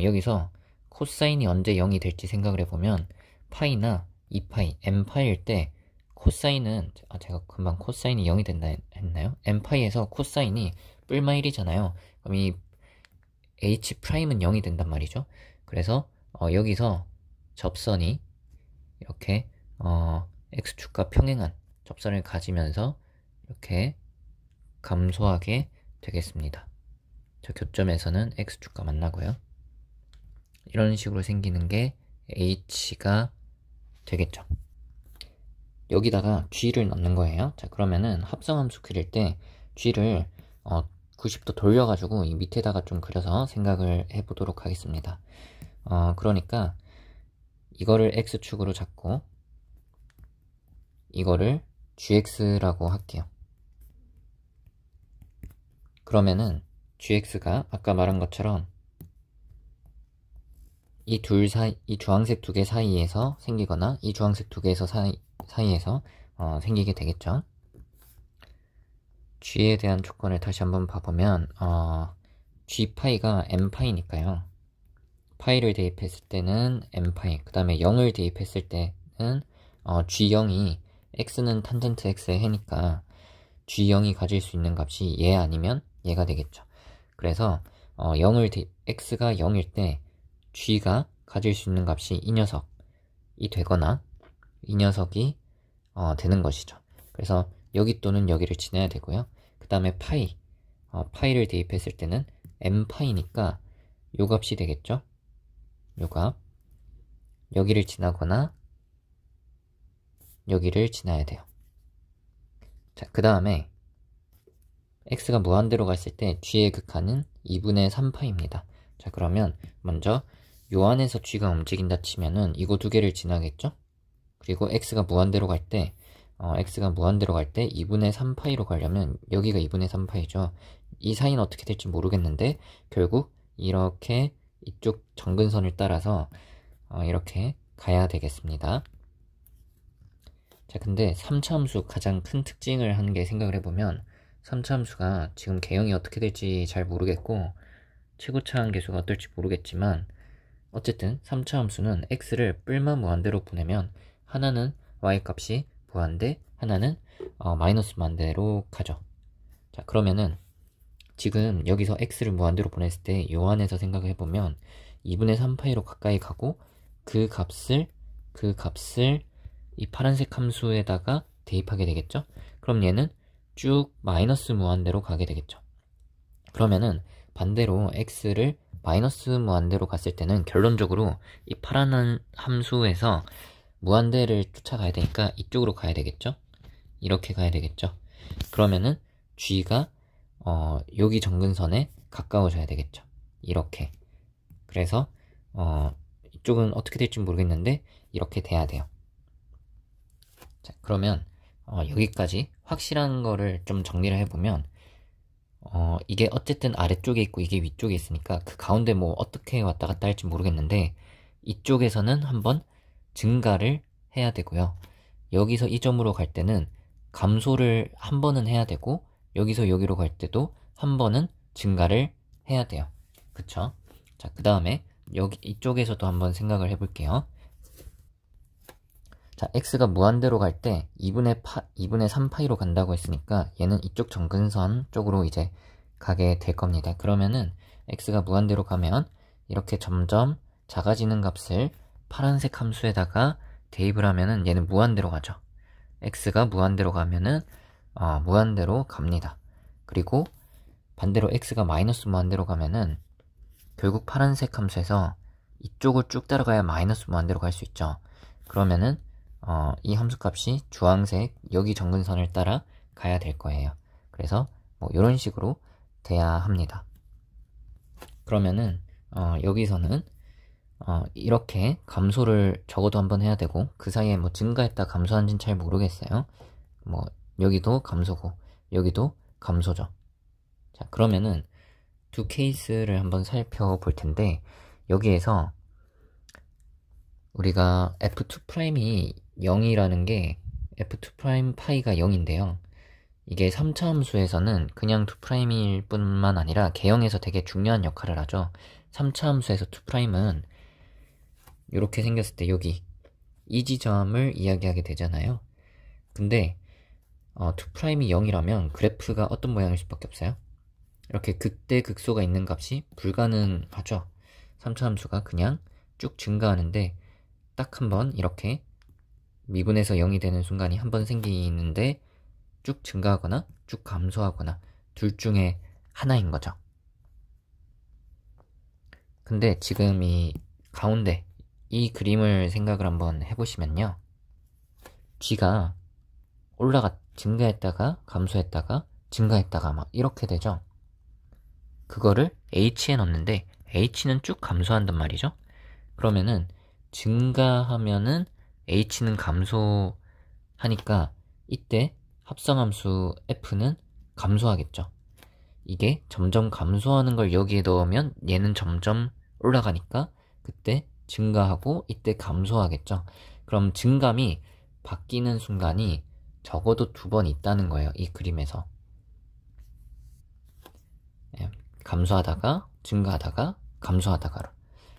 Speaker 1: 여기서 코사인이 언제 0이 될지 생각을 해보면 파이나 2파이, n파이일 때 코사인은 제가 금방 코사인이 0이 된다 했나요? n파이에서 코사인이 뿔마 1이잖아요. 그럼 이 h'은 0이 된단 말이죠. 그래서 여기서 접선이 이렇게 x축과 평행한 접선을 가지면서 이렇게 감소하게 되겠습니다. 저 교점에서는 x축과 만나고요. 이런 식으로 생기는 게 h가 되겠죠. 여기다가 g를 넣는 거예요. 자, 그러면은 합성함수 그릴 때 g를 90도 돌려가지고 이 밑에다가 좀 그려서 생각을 해보도록 하겠습니다. 그러니까 이거를 x축으로 잡고 이거를 gx라고 할게요. 그러면은 gx가 아까 말한 것처럼 이 주황색 두 개 사이에서 생기거나 이 주황색 두 개에서 사이에서 생기게 되겠죠. g에 대한 조건을 다시 한번 봐보면 g파이가 n파이니까요. 파이를 대입했을 때는 n파이, 그 다음에 0을 대입했을 때는 g0이 x는 탄젠트 x의 해니까 g0이 가질 수 있는 값이 얘 아니면 얘가 되겠죠. 그래서 x가 0일 때 g가 가질 수 있는 값이 이 녀석이 되거나 이 녀석이 되는 것이죠. 그래서 여기 또는 여기를 지나야 되고요. 그 다음에 파이를 대입했을 때는 n파이니까 요 값이 되겠죠. 요 값. 여기를 지나거나 여기를 지나야 돼요. 자, 그 다음에 x가 무한대로 갔을 때 g의 극한은 2분의 3파입니다. 자, 그러면 먼저 요 안에서 g가 움직인다 치면은 이거 두 개를 지나겠죠? 그리고 x가 무한대로 갈 때 2분의 3파이로 가려면 여기가 2분의 3파이죠. 이 사이는 어떻게 될지 모르겠는데 결국 이렇게 이쪽 정근선을 따라서 이렇게 가야 되겠습니다. 자, 근데 3차 함수 가장 큰 특징을 한 게 생각을 해보면 3차 함수가 지금 개형이 어떻게 될지 잘 모르겠고 최고차항 계수가 어떨지 모르겠지만 어쨌든 3차 함수는 x를 뿔마 무한대로 보내면 하나는 y값이 무한대, 하나는 마이너스 무한대로 가죠. 자, 그러면은 지금 여기서 x를 무한대로 보냈을 때 요 안에서 생각을 해보면 2분의 3파이로 가까이 가고 그 값을 이 파란색 함수에다가 대입하게 되겠죠. 그럼 얘는 쭉 마이너스 무한대로 가게 되겠죠. 그러면은 반대로 x를 마이너스 무한대로 갔을 때는 결론적으로 이 파란 함수에서 무한대를 쫓아가야 되니까 이쪽으로 가야 되겠죠. 이렇게 가야 되겠죠. 그러면은 g가 여기 정근선에 가까워져야 되겠죠. 이렇게. 그래서 이쪽은 어떻게 될지 모르겠는데 이렇게 돼야 돼요. 자, 그러면 여기까지 확실한 거를 좀 정리를 해보면 이게 어쨌든 아래쪽에 있고 이게 위쪽에 있으니까 그 가운데 뭐 어떻게 왔다 갔다 할지 모르겠는데 이쪽에서는 한번 증가를 해야 되고요. 여기서 이 점으로 갈 때는 감소를 한 번은 해야 되고 여기서 여기로 갈 때도 한 번은 증가를 해야 돼요. 그쵸? 자, 그 다음에 여기 이쪽에서도 한번 생각을 해볼게요. 자, x가 무한대로 갈 때 2분의 3파이로 간다고 했으니까 얘는 이쪽 정근선 쪽으로 이제 가게 될 겁니다. 그러면은 x가 무한대로 가면 이렇게 점점 작아지는 값을 파란색 함수에다가 대입을 하면은 얘는 무한대로 가죠. x가 무한대로 가면은 무한대로 갑니다. 그리고 반대로 x가 마이너스 무한대로 가면은 결국 파란색 함수에서 이쪽을 쭉 따라가야 마이너스 무한대로 갈 수 있죠. 그러면은 이 함수값이 주황색 여기 정근선을 따라 가야 될 거예요. 그래서 뭐 이런 식으로 돼야 합니다. 그러면은 여기서는 이렇게 감소를 적어도 한번 해야 되고, 그 사이에 뭐 증가했다 감소한지는 잘 모르겠어요. 뭐 여기도 감소고 여기도 감소죠. 자, 그러면은 두 케이스를 한번 살펴볼 텐데, 여기에서 우리가 f2'이 0이라는 게 f2' 파이가 0인데요. 이게 3차 함수에서는 그냥 2'일 뿐만 아니라 개형에서 되게 중요한 역할을 하죠. 3차 함수에서 2'은 이렇게 생겼을 때 여기 이 지점을 이야기하게 되잖아요. 근데 2'이 0이라면 그래프가 어떤 모양일 수밖에 없어요? 이렇게 극대 극소가 있는 값이 불가능하죠. 3차 함수가 그냥 쭉 증가하는데 딱 한 번 이렇게 미분에서 0이 되는 순간이 한 번 생기는데 쭉 증가하거나 쭉 감소하거나 둘 중에 하나인 거죠. 근데 지금 이 가운데 이 그림을 생각을 한번 해보시면요. g가 증가했다가 감소했다가 증가했다가 막 이렇게 되죠. 그거를 h에 넣는데 h는 쭉 감소한단 말이죠. 그러면은 증가하면은 h는 감소하니까 이때 합성함수 f는 감소하겠죠. 이게 점점 감소하는 걸 여기에 넣으면 얘는 점점 올라가니까 그때 증가하고 이때 감소하겠죠. 그럼 증감이 바뀌는 순간이 적어도 2번 있다는 거예요. 이 그림에서. 감소하다가 증가하다가 감소하다가.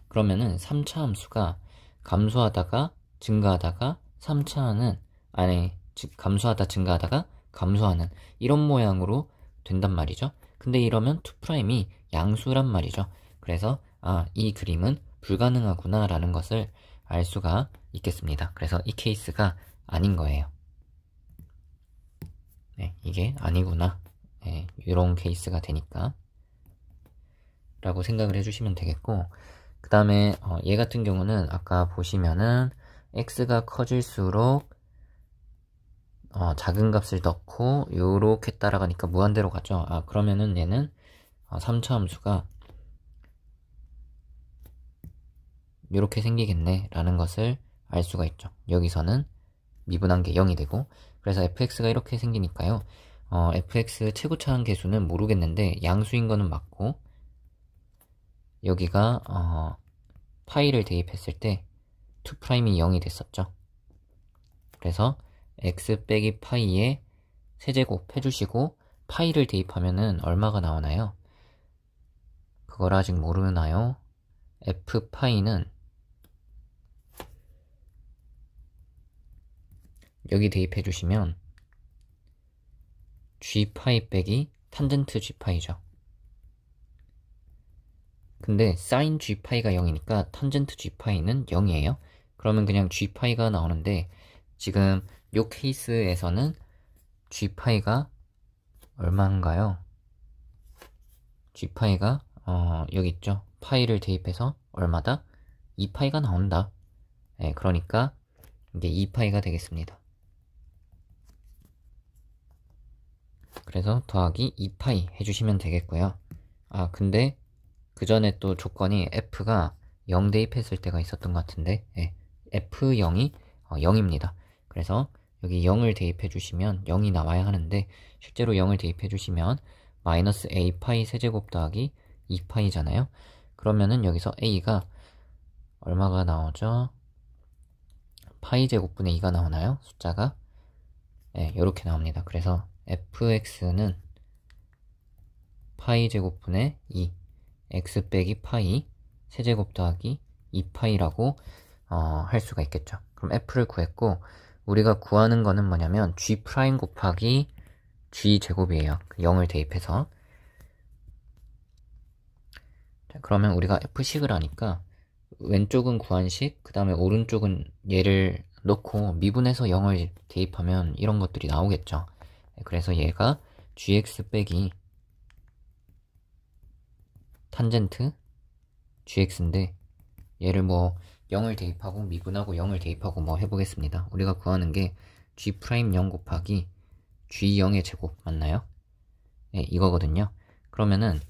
Speaker 1: 그러면은 3차 함수가 감소하다가 증가하다가 3차는 감소하다 증가하다가 감소하는 이런 모양으로 된단 말이죠. 근데 이러면 2'이 양수란 말이죠. 그래서 이 그림은 불가능하구나 라는 것을 알 수가 있겠습니다. 그래서 이 케이스가 아닌 거예요. 네, 이게 아니구나. 네, 이런 케이스가 되니까 라고 생각을 해주시면 되겠고, 그 다음에 얘 같은 경우는 아까 보시면은 x가 커질수록 작은 값을 넣고 요렇게 따라가니까 무한대로 가죠. 그러면은 얘는 3차 함수가 요렇게 생기겠네 라는 것을 알 수가 있죠. 여기서는 미분한 게 0이 되고, 그래서 fx가 이렇게 생기니까요. fx 최고차항 계수는 모르겠는데 양수인 거는 맞고, 여기가 파이를 대입했을 때 2'이 0이 됐었죠. 그래서 x 빼기 파이에 세제곱 해주시고 파이를 대입하면은 얼마가 나오나요? 그걸 아직 모르나요? f 파이는 여기 대입해 주시면 g 파이 빼기 탄젠트 g 파이죠. 근데 sin g 파이가 0이니까 탄젠트 g 파이는 0이에요. 그러면 그냥 g 파이가 나오는데, 지금 요 케이스에서는 g 파이가 얼마인가요? g 파이가 여기 있죠. 파이를 대입해서 얼마다? 2파이가 나온다. 네, 그러니까 이게 2파이가 되겠습니다. 그래서 더하기 2파이 해주시면 되겠고요. 근데 그 전에 또 조건이 f가 0 대입했을 때가 있었던 것 같은데, f0이 0입니다. 그래서 여기 0을 대입해 주시면 0이 나와야 하는데, 실제로 0을 대입해 주시면 마이너스 a파이 세제곱 더하기 2파이잖아요. 그러면은 여기서 a가 얼마가 나오죠? 파이 제곱분의 2가 나오나요? 숫자가? 이렇게 나옵니다. 그래서 fx는 파이 제곱분의 2 x 빼기 파이 세제곱 더하기 2파이라고 할 수가 있겠죠. 그럼 f를 구했고, 우리가 구하는 거는 뭐냐면 g 프라임 곱하기 g 제곱이에요. 0을 대입해서. 자, 그러면 우리가 f식을 하니까 왼쪽은 구한식, 그 다음에 오른쪽은 얘를 넣고 미분해서 0을 대입하면 이런 것들이 나오겠죠. 그래서 얘가 gx 빼기 탄젠트 gx인데, 얘를 뭐 0을 대입하고 미분하고 0을 대입하고 뭐 해보겠습니다. 우리가 구하는 게 G'0 곱하기 G0의 제곱 맞나요? 네, 이거거든요. 그러면은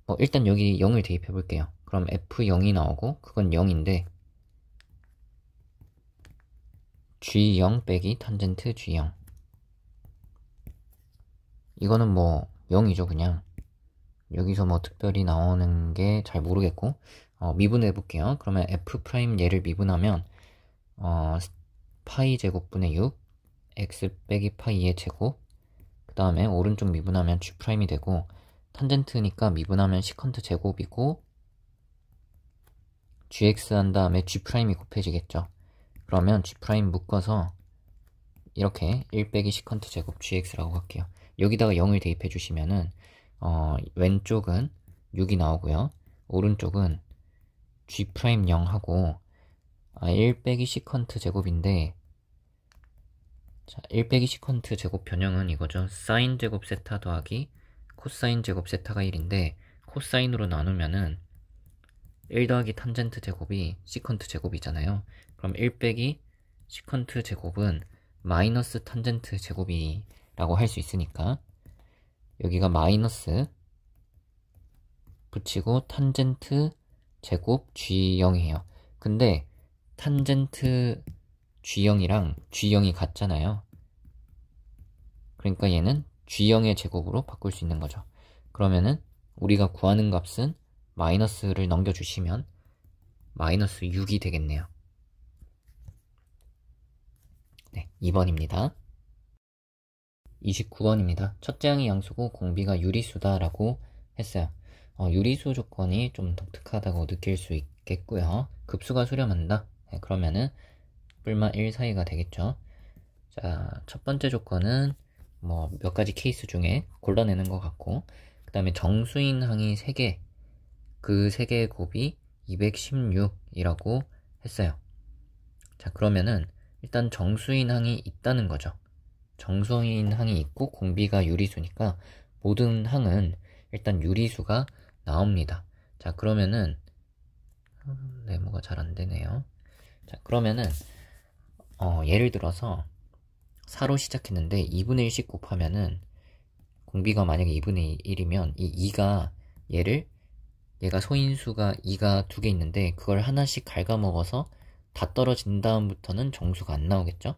Speaker 1: 뭐 일단 여기 0을 대입해 볼게요. 그럼 F0이 나오고 그건 0인데 G0 빼기 탄젠트 G0 이거는 뭐 0이죠 그냥. 여기서 뭐 특별히 나오는 게 잘 모르겠고 미분해 볼게요. 그러면 F' 얘를 미분하면 파이 제곱분의 6 x 빼기 파이의 제곱 그 다음에 오른쪽 미분하면 G'이 되고 탄젠트니까 미분하면 시컨트 제곱이고 gx 한 다음에 G'이 곱해지겠죠. 그러면 G' 묶어서 이렇게 1 빼기 시컨트 제곱 gx라고 할게요. 여기다가 0을 대입해 주시면은 왼쪽은 6이 나오고요. 오른쪽은 G'0 하고 1 빼기 시컨트 제곱인데 자, 1 빼기 시컨트 제곱 변형은 이거죠. 사인 제곱 세타 더하기 코사인 제곱 세타가 1인데 코사인으로 나누면은 1 더하기 탄젠트 제곱이 시컨트 제곱이잖아요. 그럼 1 빼기 시컨트 제곱은 마이너스 탄젠트 제곱이라고 할 수 있으니까 여기가 마이너스 붙이고 탄젠트 제곱 G0이에요. 근데 탄젠트 G0이랑 G0이 같잖아요. 그러니까 얘는 G0의 제곱으로 바꿀 수 있는 거죠. 그러면은 우리가 구하는 값은 마이너스를 넘겨주시면 마이너스 6이 되겠네요. 네, 2번입니다. 29번입니다. 첫째 항이 양수고 공비가 유리수다 라고 했어요. 유리수 조건이 좀 독특하다고 느낄 수 있겠고요. 급수가 수렴한다. 네, 그러면은 뿔마 1 사이가 되겠죠. 자, 첫 번째 조건은 뭐 몇 가지 케이스 중에 골라내는 것 같고 그 다음에 정수인 항이 3개 그 3개의 곱이 216이라고 했어요. 자, 그러면은 일단 정수인 항이 있다는 거죠. 정수인 항이 있고 공비가 유리수니까 모든 항은 일단 유리수가 나옵니다. 자, 그러면은 네모가 잘 안되네요. 자, 그러면은 예를 들어서 4로 시작했는데 2분의 1씩 곱하면은 공비가 만약에 2분의 1이면 이 2가 얘가 소인수가 2가 2개 있는데 그걸 하나씩 갉아먹어서 다 떨어진 다음부터는 정수가 안 나오겠죠.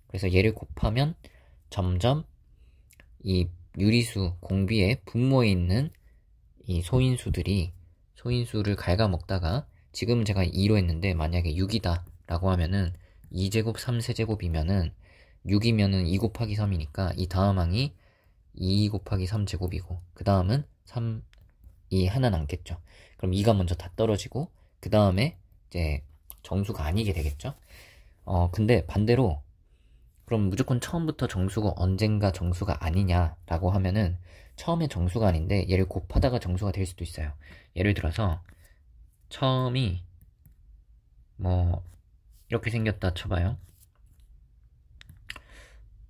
Speaker 1: 그래서 얘를 곱하면 점점 이 유리수 공비의 분모에 있는 이 소인수를 갉아먹다가 지금 제가 2로 했는데 만약에 6이다 라고 하면은 2제곱 3세제곱이면은 6이면은 2 곱하기 3이니까 이 다음 항이 2 곱하기 3제곱이고 그 다음은 3이 하나 남겠죠. 그럼 2가 먼저 다 떨어지고 그 다음에 이제 정수가 아니게 되겠죠. 근데 반대로 그럼 무조건 처음부터 정수가 언젠가 정수가 아니냐라고 하면은 처음에 정수가 아닌데 얘를 곱하다가 정수가 될 수도 있어요. 예를 들어서 처음이 뭐 이렇게 생겼다 쳐봐요.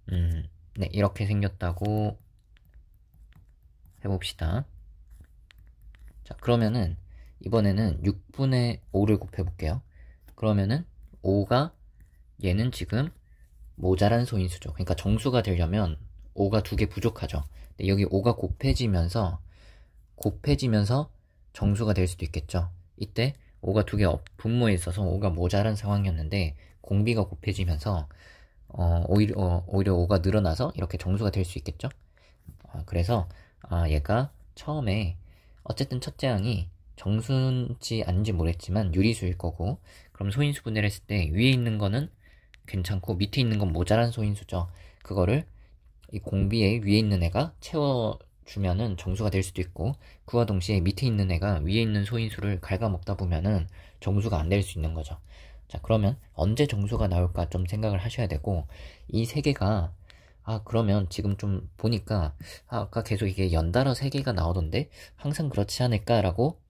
Speaker 1: 네, 이렇게 생겼다고 해봅시다. 자, 그러면은 이번에는 6분의 5를 곱해볼게요. 그러면은 5가 얘는 지금 모자란 소인수죠. 그러니까 정수가 되려면 5가 2개 부족하죠. 근데 여기 5가 곱해지면서 정수가 될 수도 있겠죠. 이때 5가 2개 분모에 있어서 5가 모자란 상황이었는데 공비가 곱해지면서 오히려 5가 늘어나서 이렇게 정수가 될 수 있겠죠. 그래서 얘가 처음에 어쨌든 첫째 항이 정수인지 아닌지 모르겠지만 유리수일 거고 그럼 소인수 분해를 했을 때 위에 있는 거는 괜찮고 밑에 있는 건 모자란 소인수죠. 그거를 이 공비에 위에 있는 애가 채워주면은 정수가 될 수도 있고 그와 동시에 밑에 있는 애가 위에 있는 소인수를 갉아먹다 보면은 정수가 안 될 수 있는 거죠. 자, 그러면 언제 정수가 나올까 좀 생각을 하셔야 되고 이 세 개가 그러면 지금 좀 보니까 아까 계속 이게 연달아 3개가 나오던데 항상 그렇지 않을까라고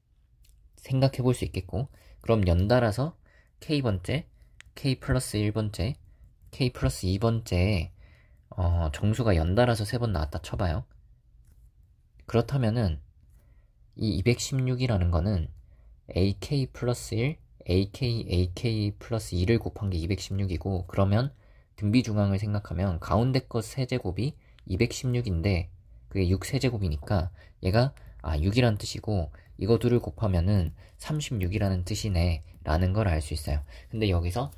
Speaker 1: 생각해 볼 수 있겠고 그럼 연달아서 K번째, K 플러스 1번째, K 플러스 2번째에 정수가 연달아서 3번 나왔다 쳐봐요. 그렇다면은 이 216이라는 거는 AK 플러스 1, AK 플러스 2를 곱한 게 216이고, 그러면 등비 중앙을 생각하면 가운데 것 세제곱이 216인데 그게 6 세제곱이니까 얘가 6이란 뜻이고 이거 둘을 곱하면은 36이라는 뜻이네 라는 걸 알 수 있어요. 근데 여기서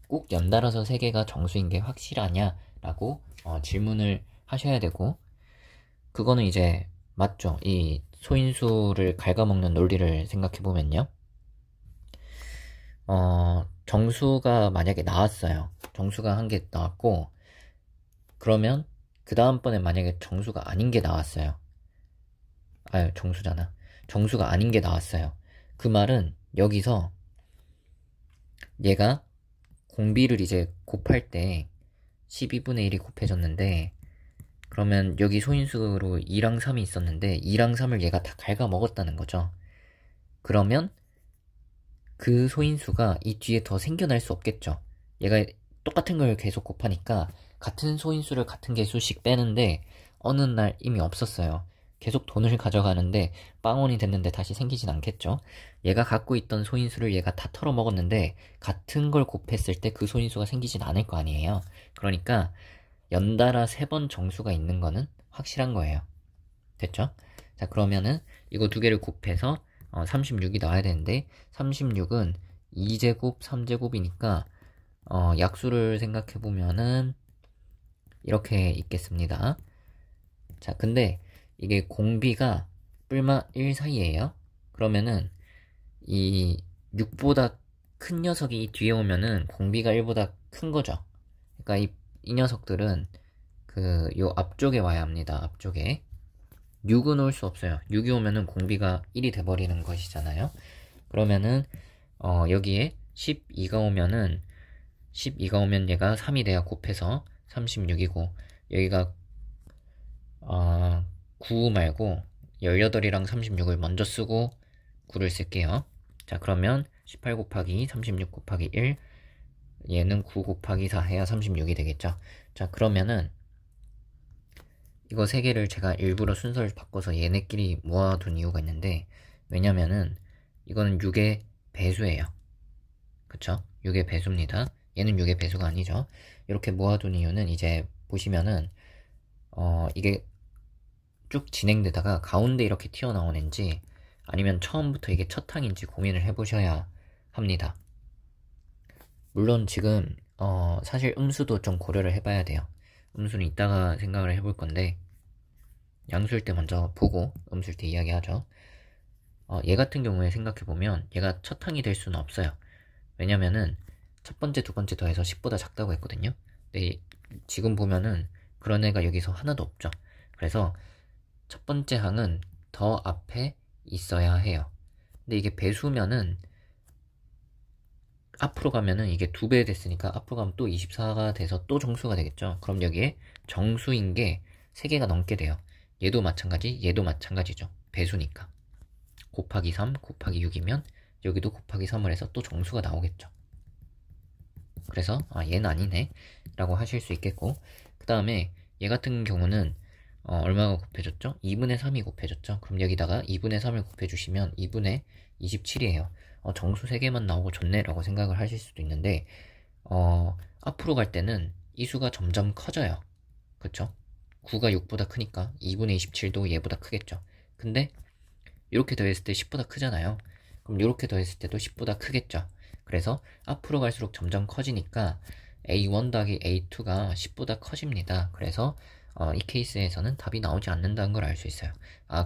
Speaker 1: 꼭 연달아서 3개가 정수인 게 확실하냐 라고 질문을 하셔야 되고, 그거는 이제 맞죠. 이 소인수를 갉아먹는 논리를 생각해보면요, 정수가 만약에 나왔어요. 정수가 한 개 나왔고, 그러면 그 다음번에 만약에 정수가 아닌 게 나왔어요. 정수잖아. 정수가 아닌 게 나왔어요. 그 말은 여기서 얘가 공비를 이제 곱할 때 12분의 1이 곱해졌는데, 그러면 여기 소인수로 2랑 3이 있었는데 2랑 3을 얘가 다 갉아먹었다는 거죠. 그러면 그 소인수가 이 뒤에 더 생겨날 수 없겠죠. 얘가 똑같은 걸 계속 곱하니까 같은 소인수를 같은 개수씩 빼는데 어느 날 이미 없었어요. 계속 돈을 가져가는데 빵원이 됐는데 다시 생기진 않겠죠. 얘가 갖고 있던 소인수를 얘가 다 털어먹었는데 같은 걸 곱했을 때 그 소인수가 생기진 않을 거 아니에요. 그러니까 연달아 3번 정수가 있는 거는 확실한 거예요. 됐죠? 자, 그러면은 이거 두 개를 곱해서 36이 나와야 되는데 36은 2제곱 3제곱이니까 약수를 생각해보면은 이렇게 있겠습니다. 자, 근데 이게 공비가 뿔마 1 사이에요. 그러면은 이 6보다 큰 녀석이 뒤에 오면은 공비가 1보다 큰 거죠. 그러니까 이 녀석들은 요 앞쪽에 와야 합니다. 앞쪽에 6은 올 수 없어요. 6이 오면은 공비가 1이 돼버리는 것이잖아요. 그러면은 여기에 12가 오면은 얘가 3이 돼야 곱해서 36이고, 여기가 9 말고 18이랑 36을 먼저 쓰고 9를 쓸게요. 자, 그러면 18 곱하기 36 곱하기 1, 얘는 9 곱하기 4 해야 36이 되겠죠. 자, 그러면은 이거 3개를 제가 일부러 순서를 바꿔서 얘네끼리 모아둔 이유가 있는데, 왜냐면은 이거는 6의 배수예요. 그쵸? 6의 배수입니다. 얘는 6의 배수가 아니죠. 이렇게 모아둔 이유는 이제 보시면은 이게 쭉 진행되다가 가운데 이렇게 튀어나오는지 아니면 처음부터 이게 첫 항인지 고민을 해보셔야 합니다. 물론 지금 사실 음수도 좀 고려를 해봐야 돼요. 음수는 이따가 생각을 해볼 건데, 양수일 때 먼저 보고 음수일 때 이야기하죠. 얘 같은 경우에 생각해보면 얘가 첫 항이 될 수는 없어요. 왜냐면은 첫 번째, 두 번째 더해서 10보다 작다고 했거든요. 근데 지금 보면은 그런 애가 여기서 하나도 없죠. 그래서 첫 번째 항은 더 앞에 있어야 해요. 근데 이게 배수면은 앞으로 가면은 이게 2배 됐으니까 앞으로 가면 또 24가 돼서 또 정수가 되겠죠. 그럼 여기에 정수인 게 3개가 넘게 돼요. 얘도 마찬가지, 얘도 마찬가지죠. 배수니까. 곱하기 3, 곱하기 6이면 여기도 곱하기 3을 해서 또 정수가 나오겠죠. 그래서 얘는 아니네 라고 하실 수 있겠고, 그 다음에 얘 같은 경우는 얼마가 곱해졌죠? 2분의 3이 곱해졌죠. 그럼 여기다가 2분의 3을 곱해주시면 2분의 27이에요. 정수 3개만 나오고 좋네 라고 생각을 하실 수도 있는데, 앞으로 갈 때는 이 수가 점점 커져요. 그쵸? 9가 6보다 크니까 2분의 27도 얘보다 크겠죠. 근데 이렇게 더했을 때 10보다 크잖아요. 그럼 이렇게 더했을 때도 10보다 크겠죠. 그래서 앞으로 갈수록 점점 커지니까 A1 더하기 A2가 10보다 커집니다. 그래서 이 케이스에서는 답이 나오지 않는다는 걸 알 수 있어요.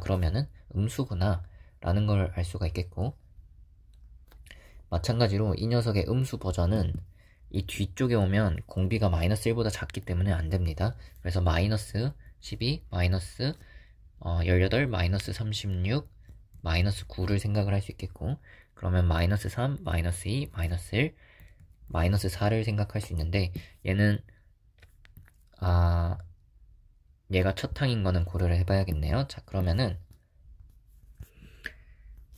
Speaker 1: 그러면은 음수구나 라는 걸 알 수가 있겠고, 마찬가지로 이 녀석의 음수 버전은 이 뒤쪽에 오면 공비가 마이너스 1보다 작기 때문에 안됩니다. 그래서 마이너스 12, 마이너스 18, 마이너스 36, 마이너스 9를 생각을 할 수 있겠고, 그러면 마이너스 3, 마이너스 2, 마이너스 1, 마이너스 4를 생각할 수 있는데, 얘는 얘가 첫 항인 거는 고려를 해봐야겠네요. 자, 그러면은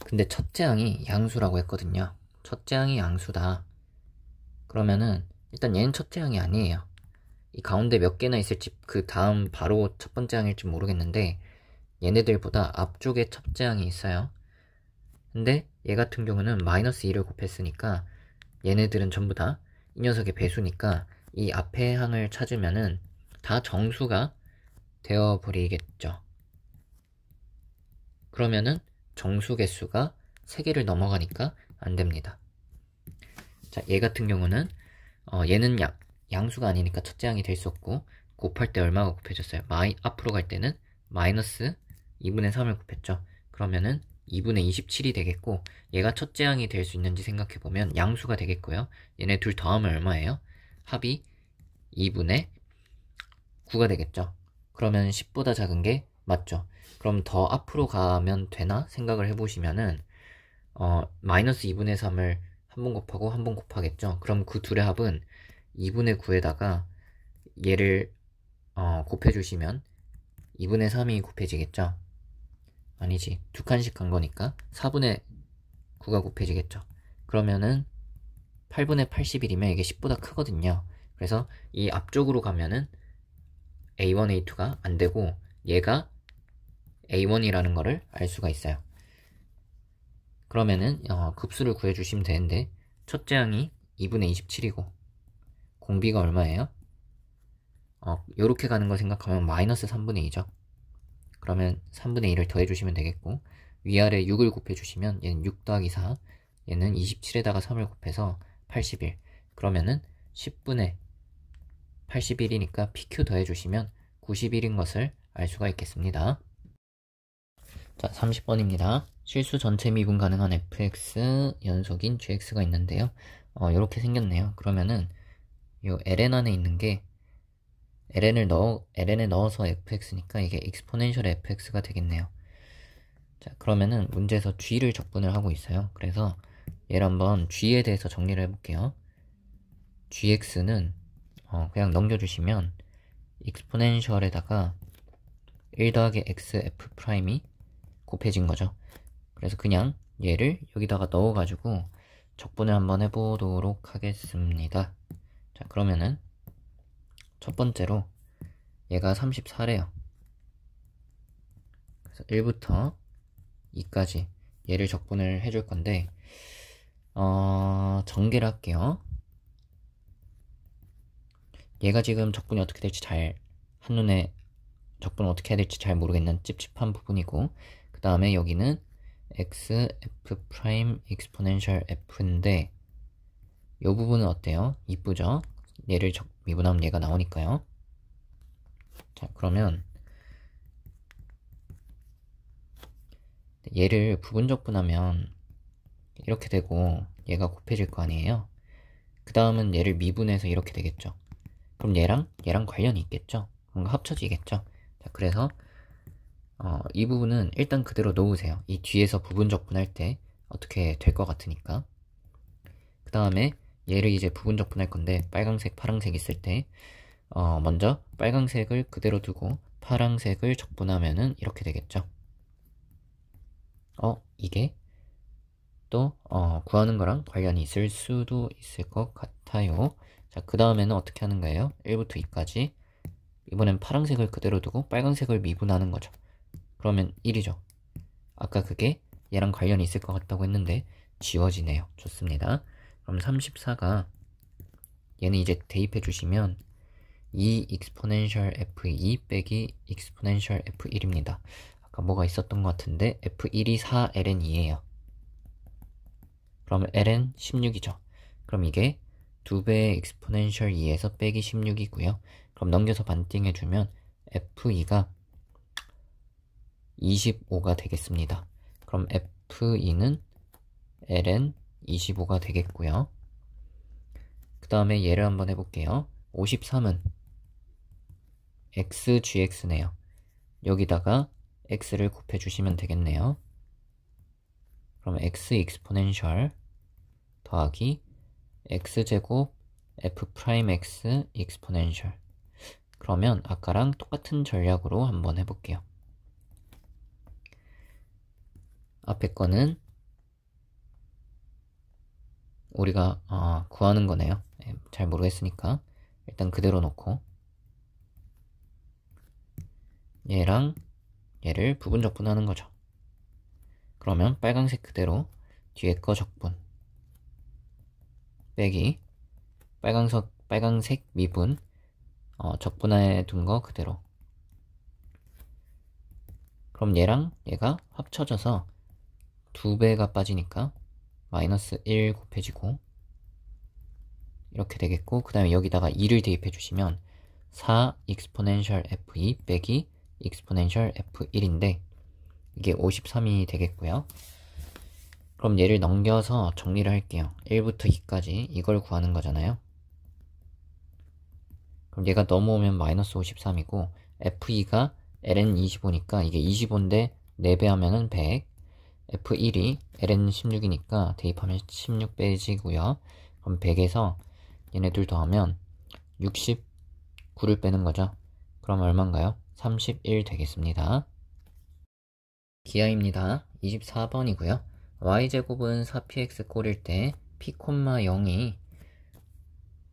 Speaker 1: 근데 첫째 항이 양수라고 했거든요. 첫째 항이 양수다. 그러면은 일단 얘는 첫째 항이 아니에요. 이 가운데 몇 개나 있을지 그 다음 바로 첫 번째 항일지 모르겠는데 얘네들보다 앞쪽에 첫째 항이 있어요. 근데 얘 같은 경우는 마이너스 2를 곱했으니까 얘네들은 전부 다 이 녀석의 배수니까 이 앞에 항을 찾으면은 다 정수가 되어버리겠죠. 그러면은 정수 개수가 3개를 넘어가니까 안됩니다. 자, 얘 같은 경우는 얘는 양수가 아니니까 첫째 항이 될 수 없고, 곱할 때 얼마가 곱해졌어요? 앞으로 갈 때는 마이너스 2분의 3을 곱했죠. 그러면은 2분의 27이 되겠고, 얘가 첫째 항이 될 수 있는지 생각해보면 양수가 되겠고요. 얘네 둘 더하면 얼마예요? 합이 2분의 9가 되겠죠. 그러면 10보다 작은 게 맞죠. 그럼 더 앞으로 가면 되나 생각을 해보시면은 마이너스 2분의 3을 한 번 곱하고 한 번 곱하겠죠. 그럼 그 둘의 합은 2분의 9에다가 얘를 곱해주시면 2분의 3이 곱해지겠죠. 아니지, 두 칸씩 간 거니까 4분의 9가 곱해지겠죠. 그러면은 8분의 81이면 이게 10보다 크거든요. 그래서 이 앞쪽으로 가면은 A1, A2가 안 되고 얘가 A1이라는 거를 알 수가 있어요. 그러면은 급수를 구해주시면 되는데, 첫째 항이 2분의 27이고 공비가 얼마예요? 요렇게 가는 거 생각하면 마이너스 3분의 2죠. 그러면 3분의 1을 더해주시면 되겠고, 위아래 6을 곱해주시면 얘는 6 더하기 4, 얘는 27에다가 3을 곱해서 81. 그러면은 10분의 81이니까 PQ 더해주시면 91인 것을 알 수가 있겠습니다. 자, 30번입니다. 실수 전체 미분 가능한 fx 연속인 gx가 있는데요. 이렇게 생겼네요. 그러면은 요 ln 안에 있는 게 ln에 넣어서 fx니까 이게 exponential fx가 되겠네요. 자, 그러면은 문제에서 g를 적분을 하고 있어요. 그래서 얘를 한번 g에 대해서 정리를 해볼게요. gx는 그냥 넘겨주시면 exponential에다가 1 더하기 xf 프라임이 곱해진 거죠. 그래서 그냥 얘를 여기다가 넣어가지고 적분을 한번 해보도록 하겠습니다. 자, 그러면은 첫 번째로 얘가 34래요. 그래서 1부터 2까지 얘를 적분을 해줄 건데, 전개를 할게요. 얘가 지금 적분이 어떻게 될지 한눈에 적분을 어떻게 해야 될지 잘 모르겠는 찝찝한 부분이고, 그 다음에 여기는 x, f 프라임, exponential f인데, 이 부분은 어때요? 이쁘죠? 얘를 미분하면 얘가 나오니까요. 자, 그러면 얘를 부분적분하면 이렇게 되고 얘가 곱해질 거 아니에요? 그 다음은 얘를 미분해서 이렇게 되겠죠. 그럼 얘랑 관련이 있겠죠? 뭔가 합쳐지겠죠? 자, 그래서 이 부분은 일단 그대로 놓으세요. 이 뒤에서 부분적분할 때 어떻게 될 것 같으니까. 그 다음에 얘를 이제 부분적분할 건데, 빨강색, 파랑색 있을 때 먼저 빨강색을 그대로 두고 파랑색을 적분하면은 이렇게 되겠죠. 이게 또 구하는 거랑 관련이 있을 수도 있을 것 같아요. 자, 그 다음에는 어떻게 하는 거예요? 1부터 2까지 이번엔 파란색을 그대로 두고 빨간색을 미분하는 거죠. 그러면 1이죠. 아까 그게 얘랑 관련이 있을 것 같다고 했는데 지워지네요. 좋습니다. 그럼 34가 얘는 이제 대입해 주시면 2 exponential f2 빼기 exponential f1입니다. 아까 뭐가 있었던 것 같은데 f1이 4ln2예요. 그럼 ln 16이죠. 그럼 이게 2배의 exponential 2에서 빼기 16이고요. 그럼 넘겨서 반띵해주면 f2가 25가 되겠습니다. 그럼 f2는 ln 25가 되겠고요. 그 다음에 얘를 한번 해볼게요. 53은 xgx네요. 여기다가 x를 곱해주시면 되겠네요. 그럼 x exponential 더하기 x제곱 f'x exponential. 그러면 아까랑 똑같은 전략으로 한번 해볼게요. 앞에 거는 우리가 구하는 거네요. 잘 모르겠으니까 일단 그대로 놓고 얘랑 얘를 부분적분하는 거죠. 그러면 빨강색 그대로 뒤에 거 적분 빼기 빨강색 미분 적분해 둔 거 그대로. 그럼 얘랑 얘가 합쳐져서 2배가 빠지니까 마이너스 1 곱해지고 이렇게 되겠고, 그 다음에 여기다가 2를 대입해 주시면 4 exponential f2 빼기 exponential f1인데 이게 53이 되겠고요. 그럼 얘를 넘겨서 정리를 할게요. 1부터 2까지 이걸 구하는 거잖아요. 그럼 얘가 넘어오면 마이너스 53이고 f2가 ln 25니까 이게 25인데 4배 하면은 100, f1이 ln 16이니까 대입하면 16 빼지고요. 그럼 100에서 얘네 둘 더하면 69를 빼는 거죠. 그럼 얼마인가요? 31 되겠습니다. 기하입니다. 24번이고요. y제곱은 4px 꼴일 때 p, 0이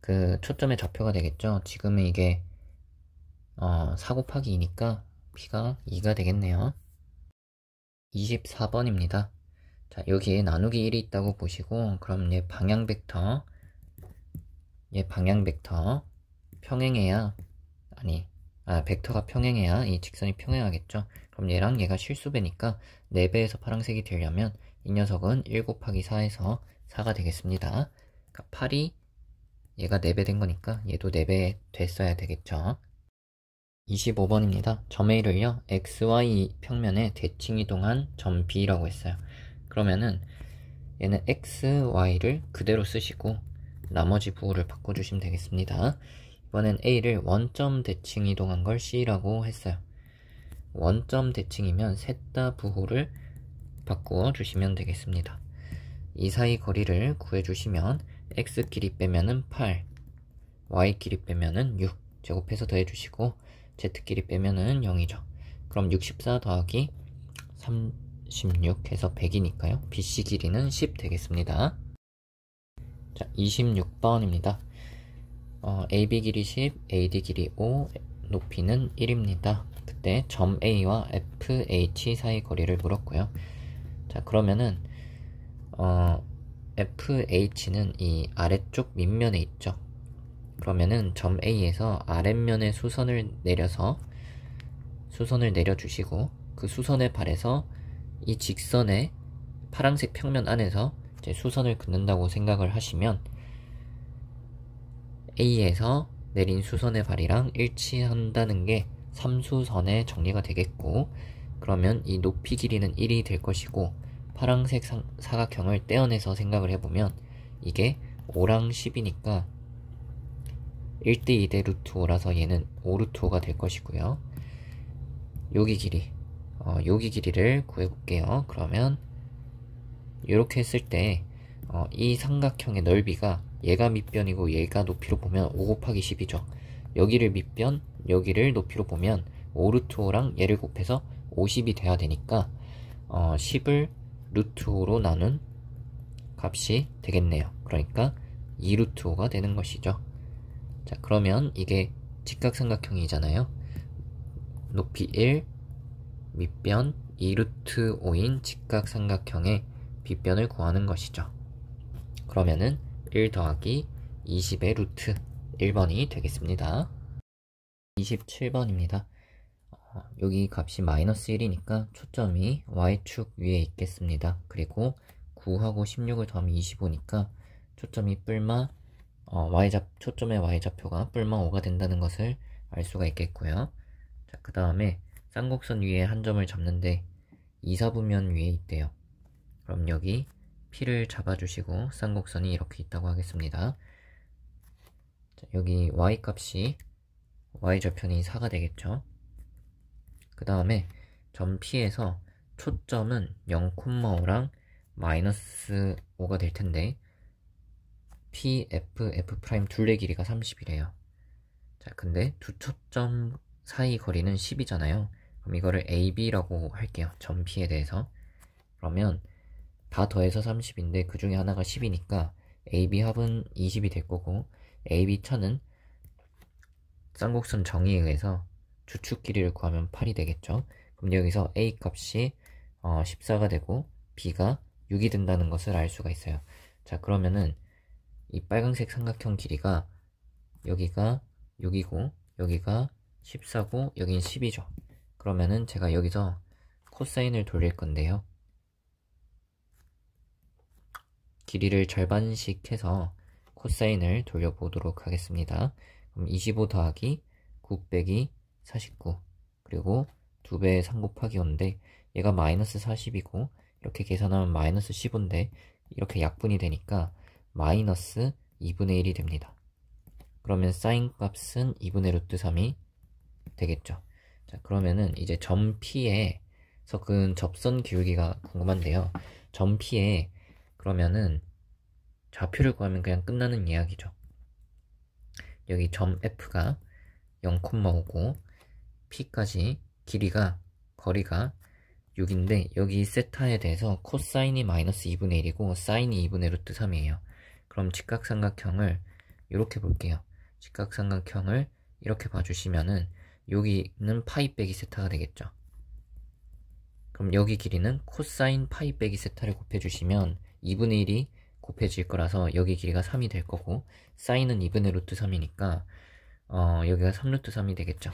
Speaker 1: 그 초점의 좌표가 되겠죠. 지금은 이게 4 곱하기 2니까 p가 2가 되겠네요. 24번입니다. 자, 여기에 나누기 1이 있다고 보시고, 그럼 얘 방향 벡터 평행해야, 벡터가 평행해야 이 직선이 평행하겠죠. 그럼 얘랑 얘가 실수배니까 4배에서 파란색이 되려면 이 녀석은 1 곱하기 4에서 4가 되겠습니다. 그러니까 8이 얘가 4배 된 거니까 얘도 4배 됐어야 되겠죠. 25번입니다. 점 A를요, XY 평면에 대칭 이동한 점 B라고 했어요. 그러면은 얘는 XY를 그대로 쓰시고 나머지 부호를 바꿔주시면 되겠습니다. 이번엔 A를 원점 대칭 이동한 걸 C라고 했어요. 원점 대칭이면 셋 다 부호를 바꾸어 주시면 되겠습니다. 이 사이 거리를 구해주시면 X끼리 빼면은 8, Y끼리 빼면은 6 제곱해서 더해주시고 Z끼리 빼면은 0이죠. 그럼 64 더하기 36 해서 100이니까요. BC 길이는 10 되겠습니다. 자, 26번입니다. AB 길이 10, AD 길이 5, 높이는 1입니다. 그때 점 A와 FH 사이 거리를 물었고요. 자, 그러면은 FH는 이 아래쪽 밑면에 있죠. 그러면은 점 A에서 아랫면에 수선을 내려주시고 그 수선에 발해서 이 직선의 파란색 평면 안에서 이제 수선을 긋는다고 생각을 하시면 A에서 내린 수선의 발이랑 일치한다는 게 3수선의 정리가 되겠고, 그러면 이 높이 길이는 1이 될 것이고 파란색 사각형을 떼어내서 생각을 해보면 이게 5랑 10이니까 1대 2대 루트 5라서 얘는 5 루트 5가 될 것이고요. 여기 길이를 구해볼게요. 그러면 이렇게 했을 때 이 삼각형의 넓이가 얘가 밑변이고 얘가 높이로 보면 5 곱하기 10이죠. 여기를 밑변, 여기를 높이로 보면 5 루트 5랑 얘를 곱해서 50이 돼야 되니까 10을 루트 5로 나눈 값이 되겠네요. 그러니까 2 루트 5가 되는 것이죠. 자, 그러면 이게 직각삼각형이잖아요. 높이 1, 밑변 2 루트 5인 직각삼각형의 빗변을 구하는 것이죠. 그러면은 1 더하기 20의 루트 1번이 되겠습니다. 27번입니다. 여기 값이 마이너스 1이니까 초점이 Y축 위에 있겠습니다. 그리고 9하고 16을 더하면 25니까 초점이 뿔마 초점의 Y좌표가 뿔마 5가 된다는 것을 알 수가 있겠고요. 자, 그 다음에 쌍곡선 위에 한 점을 잡는데 2사분면 위에 있대요. 그럼 여기 P를 잡아주시고 쌍곡선이 이렇게 있다고 하겠습니다. 자, 여기 Y값이 Y좌표는 4가 되겠죠. 그 다음에 점 P에서 초점은 0,5랑 마이너스 5가 될 텐데 P, F, F' 둘의 길이가 30이래요. 자, 근데 두 초점 사이 거리는 10이잖아요. 그럼 이거를 AB라고 할게요. 점 P에 대해서. 그러면 다 더해서 30인데 그 중에 하나가 10이니까 AB 합은 20이 될 거고 AB 차는 쌍곡선 정의에 의해서 주축 길이를 구하면 8이 되겠죠. 그럼 여기서 A 값이 14가 되고 b가 6이 된다는 것을 알 수가 있어요. 자, 그러면은 이 빨간색 삼각형 길이가 여기가 6이고 여기가 14고 여긴 10이죠. 그러면은 제가 여기서 코사인을 돌릴 건데요. 길이를 절반씩 해서 코사인을 돌려보도록 하겠습니다. 그럼 25 더하기 9 빼기 49 그리고 2배의 3 곱하기 5인데 얘가 마이너스 40이고 이렇게 계산하면 마이너스 15인데 이렇게 약분이 되니까 마이너스 2분의 1이 됩니다. 그러면 사인 값은 2분의 루트 3이 되겠죠. 자, 그러면은 이제 점 P에서 그은 접선 기울기가 궁금한데요. 점 P에 그러면은 좌표를 구하면 그냥 끝나는 이야기죠. 여기 점 F가 0,5고 P까지 거리가 6인데 여기 세타에 대해서 코사인이 마이너스 2분의 1이고 사인이 2분의 루트 3이에요. 그럼 직각삼각형을 이렇게 볼게요. 직각삼각형을 이렇게 봐주시면은 여기는 파이 빼기 세타가 되겠죠. 그럼 여기 길이는 코사인 파이 빼기 세타를 곱해주시면 2분의 1이 곱해질 거라서 여기 길이가 3이 될 거고 사인은 2분의 루트 3이니까 여기가 3루트 3이 되겠죠.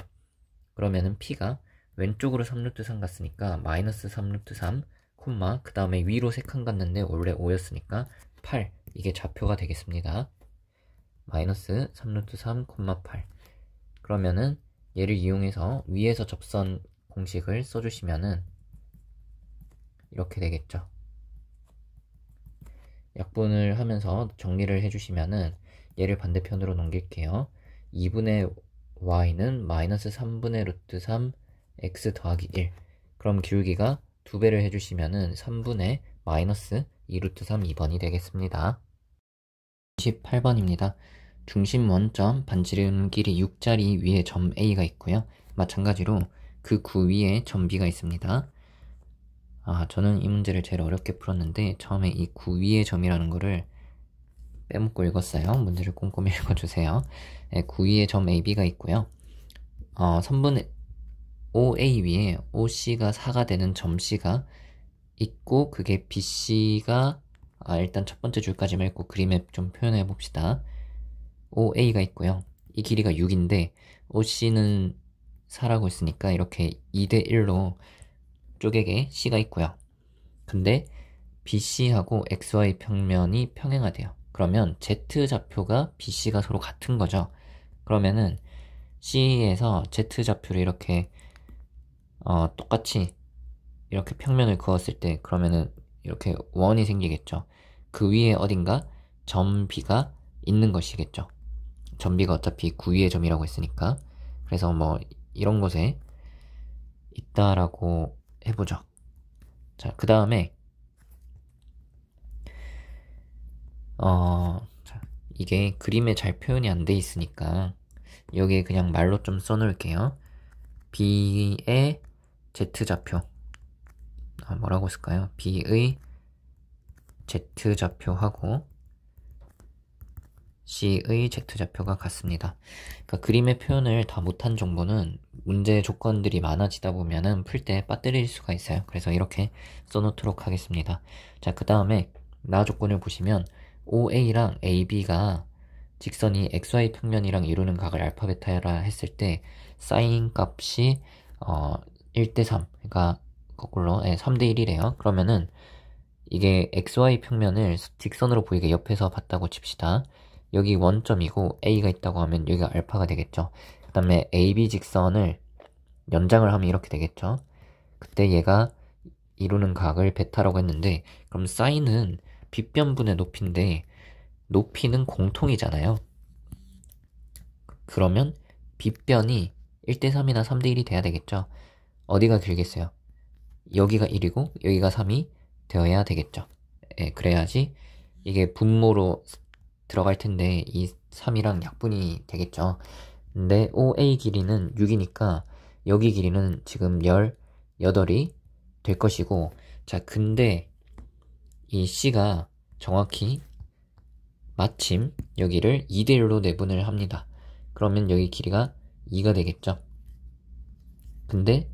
Speaker 1: 그러면은 P가 왼쪽으로 3루트 3 갔으니까 마이너스 3루트 3 콤마 그 다음에 위로 3칸 갔는데 원래 5였으니까 8 이게 좌표가 되겠습니다. 마이너스 3루트 3 콤마 8 그러면은 얘를 이용해서 위에서 접선 공식을 써주시면은 이렇게 되겠죠. 약분을 하면서 정리를 해주시면은 얘를 반대편으로 넘길게요. 2분의 y는 마이너스 3분의 루트 3 x 더하기 1 그럼 기울기가 2배를 해주시면은 3분의 마이너스 2 루트 3 2번이 되겠습니다. 28번입니다. 중심 원점 반지름 길이 6짜리 위에 점 A가 있고요. 마찬가지로 그 구 위에 점 B가 있습니다. 저는 이 문제를 제일 어렵게 풀었는데 처음에 이 구 위의 점이라는 거를 빼먹고 읽었어요. 문제를 꼼꼼히 읽어주세요. 네, 구 위에 점 AB가 있고요. 3분의 OA 위에 OC가 4가 되는 점 C가 있고 그게 BC가 일단 첫 번째 줄까지만 읽고 그림에 좀 표현해 봅시다. OA가 있고요. 이 길이가 6인데 OC는 4라고 했으니까 이렇게 2대 1로 쪼개게 C가 있고요. 근데 BC하고 XY 평면이 평행하대요. 그러면 Z좌표가 BC가 서로 같은 거죠. 그러면은 C에서 Z좌표를 이렇게 똑같이 이렇게 평면을 그었을 때 그러면은 이렇게 원이 생기겠죠. 그 위에 어딘가 점 B가 있는 것이겠죠. 점 B가 어차피 구 위의 점이라고 했으니까. 그래서 뭐 이런 곳에 있다라고 해보죠. 자, 그 다음에 이게 그림에 잘 표현이 안 돼 있으니까 여기에 그냥 말로 좀 써놓을게요. B의 Z좌표 뭐라고 쓸까요? B의 Z좌표하고 C의 Z좌표가 같습니다. 그러니까 그림의 표현을 다 못한 정보는 문제 조건들이 많아지다 보면은 풀 때 빠뜨릴 수가 있어요. 그래서 이렇게 써놓도록 하겠습니다. 자, 그 다음에 나 조건을 보시면 OA랑 AB가 직선이 XY 평면이랑 이루는 각을 알파 베타라 했을 때 사인 값이 1대3 그러니까 거꾸로 3대 1이래요. 그러면은 이게 XY 평면을 직선으로 보이게 옆에서 봤다고 칩시다. 여기 원점이고 A가 있다고 하면 여기가 알파가 되겠죠. 그 다음에 AB 직선을 연장을 하면 이렇게 되겠죠. 그때 얘가 이루는 각을 베타라고 했는데 그럼 사인은 빗변분의 높이인데 높이는 공통이잖아요. 그러면 빗변이 1대3이나 3대1이 돼야 되겠죠. 어디가 길겠어요? 여기가 1이고 여기가 3이 되어야 되겠죠. 그래야지 이게 분모로 들어갈 텐데 이 3이랑 약분이 되겠죠. 근데 OA 길이는 6이니까 여기 길이는 지금 18이 될 것이고 자 근데 이 C가 정확히 마침 여기를 2대1로 내분을 합니다. 그러면 여기 길이가 2가 되겠죠. 근데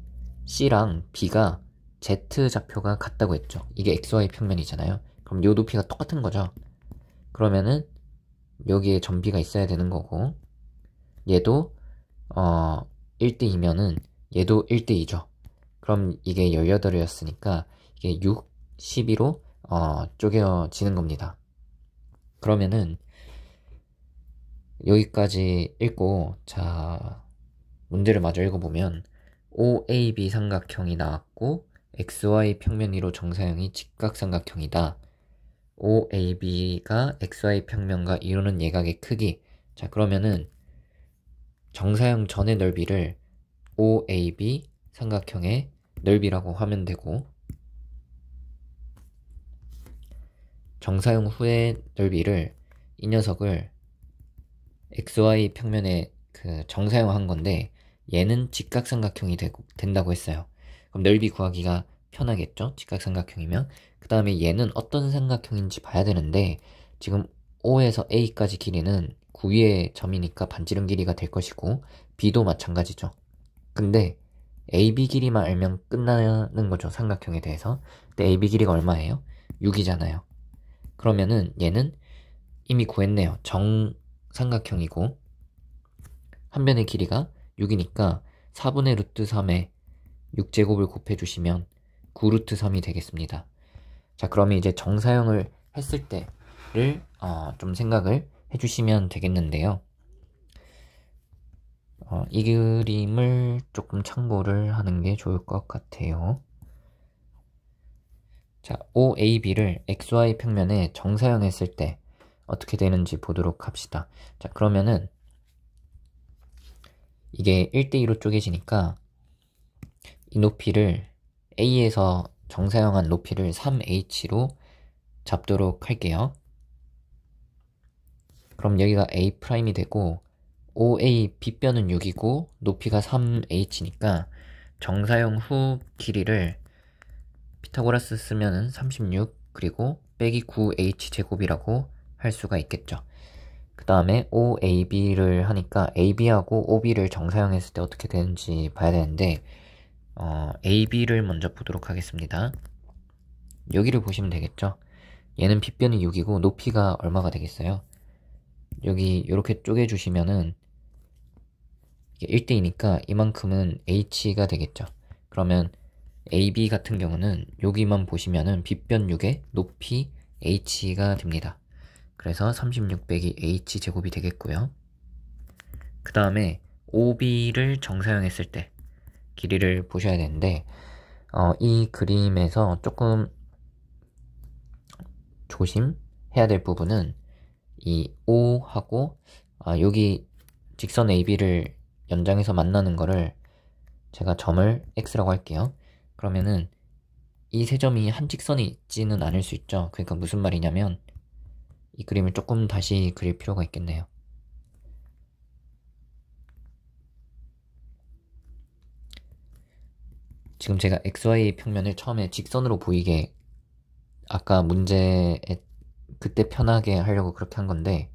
Speaker 1: C랑 B가 Z 좌표가 같다고 했죠. 이게 XY 평면이잖아요. 그럼 요 높이가 똑같은 거죠. 그러면은 여기에 점비가 있어야 되는 거고, 얘도 1대2면은 얘도 1대2죠. 그럼 이게 18이었으니까 이게 6, 12로 쪼개지는 겁니다. 그러면은 여기까지 읽고, 자, 문제를 마저 읽어보면 OAB 삼각형이 나왔고 XY 평면 위로 정사형이 직각삼각형이다. OAB가 XY 평면과 이루는 예각의 크기. 자, 그러면은 정사형 전의 넓이를 OAB 삼각형의 넓이라고 하면 되고, 정사형 후의 넓이를, 이 녀석을 XY 평면에 그 정사형 한 건데 얘는 직각삼각형이 된다고 했어요. 그럼 넓이 구하기가 편하겠죠? 직각삼각형이면. 그 다음에 얘는 어떤 삼각형인지 봐야 되는데, 지금 O에서 A까지 길이는 9위의 점이니까 반지름 길이가 될 것이고, B도 마찬가지죠. 근데 AB 길이만 알면 끝나는 거죠, 삼각형에 대해서. 근데 AB 길이가 얼마예요? 6이잖아요. 그러면은 얘는 이미 구했네요. 정삼각형이고 한 변의 길이가 6이니까 4분의 루트 3에 6제곱을 곱해주시면 9 루트 3이 되겠습니다. 자, 그러면 이제 정사형을 했을 때를 좀 생각을 해주시면 되겠는데요. 이 그림을 조금 참고를 하는 게 좋을 것 같아요. 자, OAB를 XY 평면에 정사형 했을 때 어떻게 되는지 보도록 합시다. 자, 그러면은 이게 1대2로 쪼개지니까 이 높이를 A에서 정사형한 높이를 3h로 잡도록 할게요. 그럼 여기가 A'이 되고 OA B변은 6이고 높이가 3h니까 정사형 후 길이를 피타고라스 쓰면은 36 그리고 빼기 9h 제곱이라고 할 수가 있겠죠. 그 다음에 OAB를 하니까 AB하고 OB를 정사형 했을 때 어떻게 되는지 봐야 되는데, AB를 먼저 보도록 하겠습니다. 여기를 보시면 되겠죠. 얘는 B변이 6이고 높이가 얼마가 되겠어요? 여기 이렇게 쪼개주시면은 이게 1대2니까 이만큼은 H가 되겠죠. 그러면 AB 같은 경우는 여기만 보시면은 B변 6에 높이 H가 됩니다. 그래서 36 빼기 H 제곱이 되겠고요. 그 다음에 OB를 정사형 했을 때 길이를 보셔야 되는데, 이 그림에서 조금 조심해야 될 부분은 이 O하고 여기 직선 AB를 연장해서 만나는 거를 제가 점을 X라고 할게요. 그러면은 이 세 점이 한 직선에 있지는 않을 수 있죠. 그러니까 무슨 말이냐면 이 그림을 조금 다시 그릴 필요가 있겠네요. 지금 제가 XY 평면을 처음에 직선으로 보이게 아까 문제에 그때 편하게 하려고 그렇게 한 건데,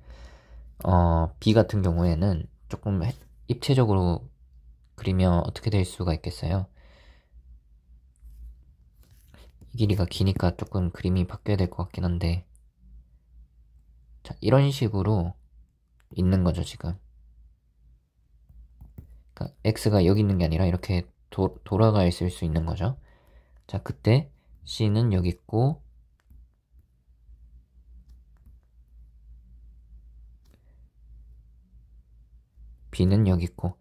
Speaker 1: B 같은 경우에는 조금 입체적으로 그리면 어떻게 될 수가 있겠어요? 이 길이가 기니까 조금 그림이 바뀌어야 될 것 같긴 한데, 자, 이런 식으로 있는 거죠, 지금. 그러니까 X가 여기 있는 게 아니라 이렇게 돌아가 있을 수 있는 거죠. 자, 그때 C는 여기 있고 B는 여기 있고,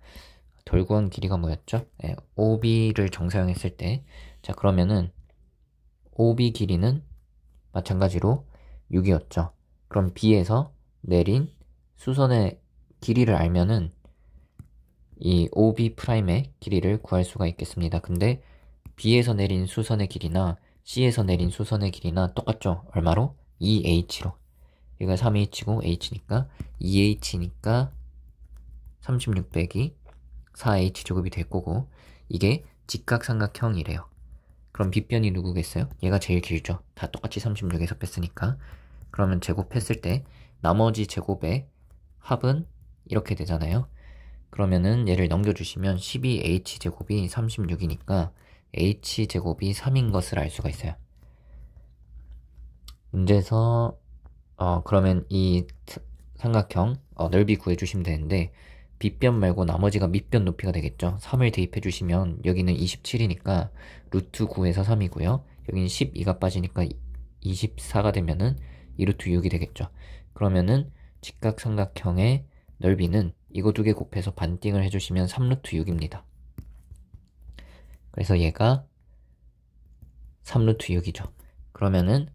Speaker 1: 덜 구한 길이가 뭐였죠? 네, OB를 정사형했을 때, 자, 그러면은 OB 길이는 마찬가지로 6이었죠. 그럼 B에서 내린 수선의 길이를 알면은 이 OB'의 길이를 구할 수가 있겠습니다. 근데 B에서 내린 수선의 길이나 C에서 내린 수선의 길이나 똑같죠? 얼마로? 2h로. 여기가 3h고 h니까 2h니까 36 빼기 4h 제곱이 될 거고, 이게 직각삼각형이래요. 그럼 B변이 누구겠어요? 얘가 제일 길죠. 다 똑같이 36에서 뺐으니까. 그러면 제곱했을 때 나머지 제곱의 합은 이렇게 되잖아요. 그러면은 얘를 넘겨주시면 12h 제곱이 36이니까 h제곱이 3인 것을 알 수가 있어요. 문제에서 그러면 이 삼각형 넓이 구해주시면 되는데 빗변 말고 나머지가 밑변 높이가 되겠죠. 3을 대입해주시면 여기는 27이니까 루트 9에서 3이고요. 여기는 12가 빠지니까 24가 되면은 2루트 6이 되겠죠. 그러면은 직각삼각형의 넓이는 이거 두 개 곱해서 반띵을 해주시면 3루트 6입니다. 그래서 얘가 3루트 6이죠. 그러면은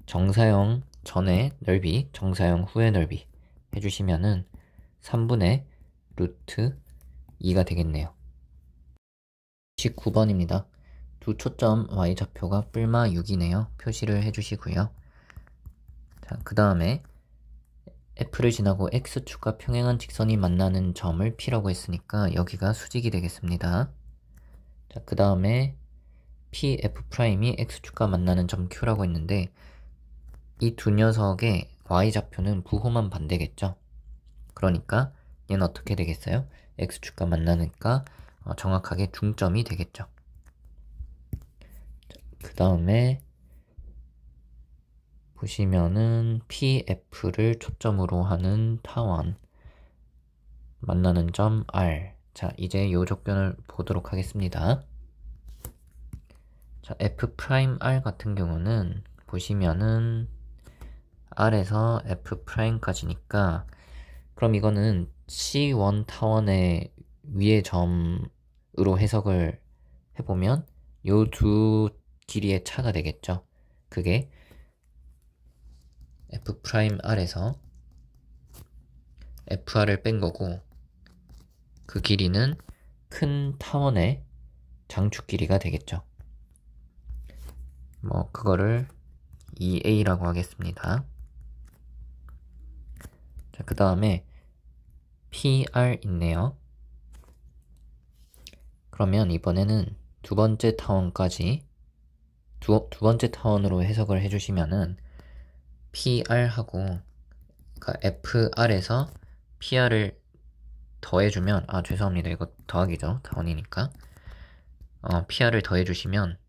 Speaker 1: 정사형 전의 넓이, 정사형 후의 넓이 해주시면은 3분의 루트 2가 되겠네요. 19번입니다. 두 초점 y좌표가 뿔마 6이네요. 표시를 해주시고요. 자, 그 다음에 F를 지나고 X축과 평행한 직선이 만나는 점을 P라고 했으니까 여기가 수직이 되겠습니다. 자, 그 다음에 PF'이 X축과 만나는 점 Q라고 했는데 이 두 녀석의 Y좌표는 부호만 반대겠죠. 그러니까 얘는 어떻게 되겠어요? X축과 만나니까 정확하게 중점이 되겠죠. 그 다음에 보시면은 PF를 초점으로 하는 타원 만나는 점 R. 자, 이제 요 조건을 보도록 하겠습니다. 자, F'R 같은 경우는 보시면은 R에서 F'까지니까 그럼 이거는 C1 타원의 위의 점으로 해석을 해보면 요 두 길이의 차가 되겠죠. 그게 F'R에서 FR을 뺀 거고 그 길이는 큰 타원의 장축 길이가 되겠죠. 뭐 그거를 2A라고 하겠습니다. 자, 그 다음에 PR 있네요. 그러면 이번에는 두 번째 타원까지 두 번째 타원으로 해석을 해주시면은 PR하고 그러니까 FR에서 PR을 더해주면 죄송합니다. 이거 더하기죠. 타원이니까 PR을 더해주시면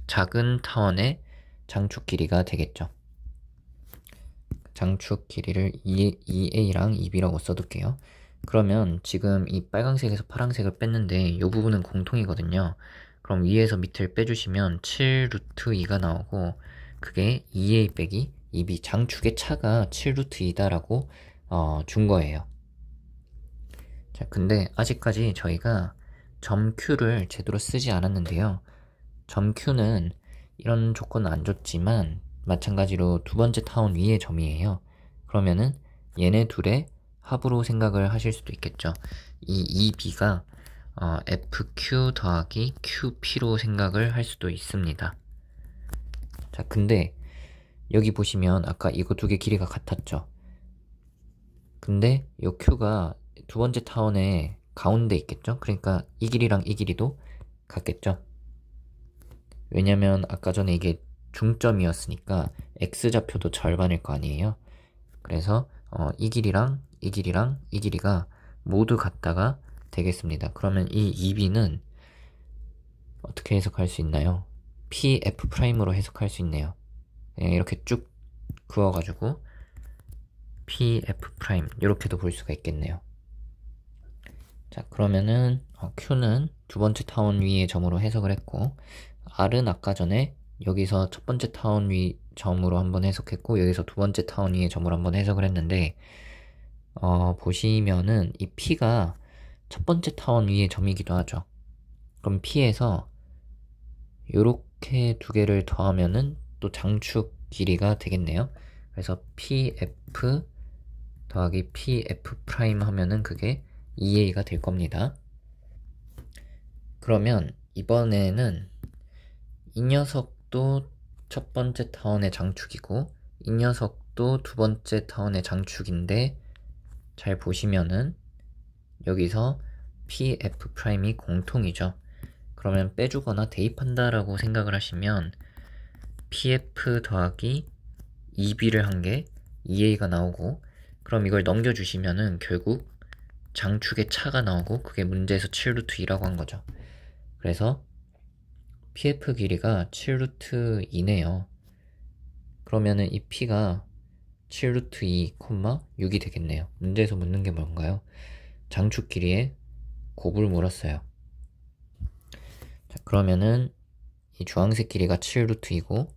Speaker 1: 작은 타원의 장축 길이가 되겠죠. 장축 길이를 2A랑 2B라고 써둘게요. 그러면 지금 이 빨강색에서 파란색을 뺐는데 이 부분은 공통이거든요. 그럼 위에서 밑을 빼주시면 7루트 2가 나오고 그게 2A 빼기 2B 장축의 차가 7루트 2다라고 준 거예요. 자, 근데 아직까지 저희가 점 Q를 제대로 쓰지 않았는데요. 점 Q는 이런 조건은 안 줬지만 마찬가지로 두 번째 타원 위의 점이에요. 그러면은 얘네 둘의 합으로 생각을 하실 수도 있겠죠. 이 2B가 FQ 더하기 QP로 생각을 할 수도 있습니다. 자, 근데 여기 보시면 아까 이거 두 개 길이가 같았죠. 근데 이 Q가 두 번째 타원의 가운데 있겠죠. 그러니까 이 길이랑 이 길이도 같겠죠. 왜냐면 아까 전에 이게 중점이었으니까 X좌표도 절반일 거 아니에요. 그래서 이 길이랑 이 길이랑 이 길이가 모두 같다가 되겠습니다. 그러면 이 2B는 어떻게 해석할 수 있나요? PF'으로 해석할 수 있네요. 그냥 이렇게 쭉 그어가지고 PF' 이렇게도 볼 수가 있겠네요. 자, 그러면은 Q는 두 번째 타원 위의 점으로 해석을 했고 R은 아까 전에 여기서 첫 번째 타원 위 점으로 한번 해석했고 여기서 두 번째 타원 위의 점으로 한번 해석을 했는데 보시면은 이 P가 첫 번째 타원 위의 점이기도 하죠. 그럼 P에서 요렇게 두 개를 더하면은 또 장축 길이가 되겠네요. 그래서 PF 더하기 PF' 하면은 그게 2A가 될 겁니다. 그러면 이번에는 이 녀석도 첫 번째 타원의 장축이고 이 녀석도 두 번째 타원의 장축인데 잘 보시면은 여기서 PF'이 공통이죠. 그러면 빼주거나 대입한다라고 생각을 하시면 PF 더하기 2B를 한 게 2A가 나오고 그럼 이걸 넘겨주시면은 결국 장축의 차가 나오고 그게 문제에서 7루트 2라고 한 거죠. 그래서 pf 길이가 7루트 2네요. 그러면은 이 p가 7루트 2, 6이 되겠네요. 문제에서 묻는 게 뭔가요? 장축 길이에 곱을 물었어요. 자, 그러면은 이 주황색 길이가 7루트 2고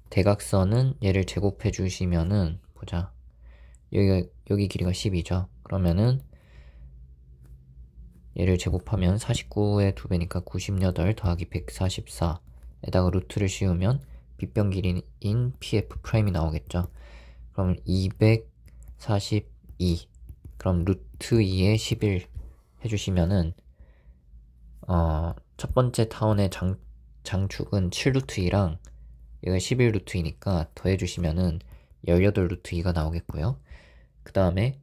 Speaker 1: 대각선은 얘를 제곱해 주시면은 보자. 여기 길이가 10이죠. 그러면은 얘를 제곱하면 49의 2배니까 98 더하기 144에다가 루트를 씌우면 빗변 길이인 pf'이 나오겠죠. 그럼 242 그럼 루트 2에 11 해주시면은 첫 번째 타원의 장축은 7루트 2랑 얘가 11루트 2니까 더해주시면은 18루트 2가 나오겠고요. 그 다음에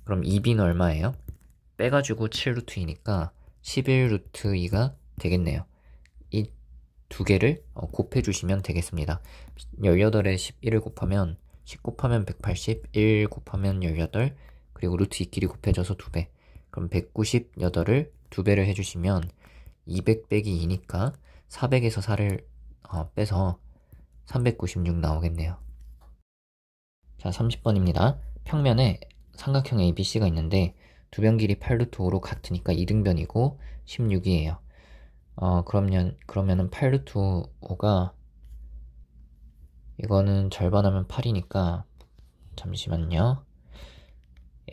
Speaker 1: 그럼 2b는 얼마예요? 빼가지고 7루트 2니까 11루트 2가 되겠네요. 이 두 개를 곱해주시면 되겠습니다. 18에 11을 곱하면 10 곱하면 180, 1 곱하면 18, 그리고 루트 2끼리 곱해져서 2배. 그럼 198을 2배를 해주시면 200 빼기 2니까 400에서 4를 빼서 396 나오겠네요. 자, 30번입니다. 평면에 삼각형 ABC가 있는데 두 변 길이 8루트 5로 같으니까 이등변이고 16이에요. 그러면은 8루트 5가 이거는 절반하면 8이니까 잠시만요.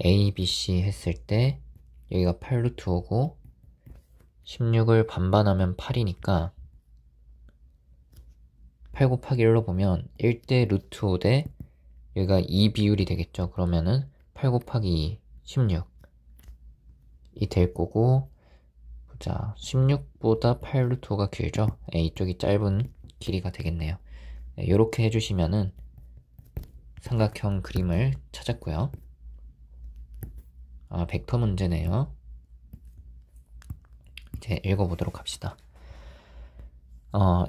Speaker 1: ABC 했을 때 여기가 8루트 5고 16을 반반하면 8이니까 8 곱하기 1로 보면 1대 루트 5 대 여기가 2 비율이 되겠죠. 그러면은 8 곱하기 2, 16이 될 거고, 보자. 16보다 8 루트 5가 길죠. 이쪽이 짧은 길이가 되겠네요. 이렇게 해주시면은 삼각형 그림을 찾았고요. 벡터 문제네요. 이제 읽어보도록 합시다.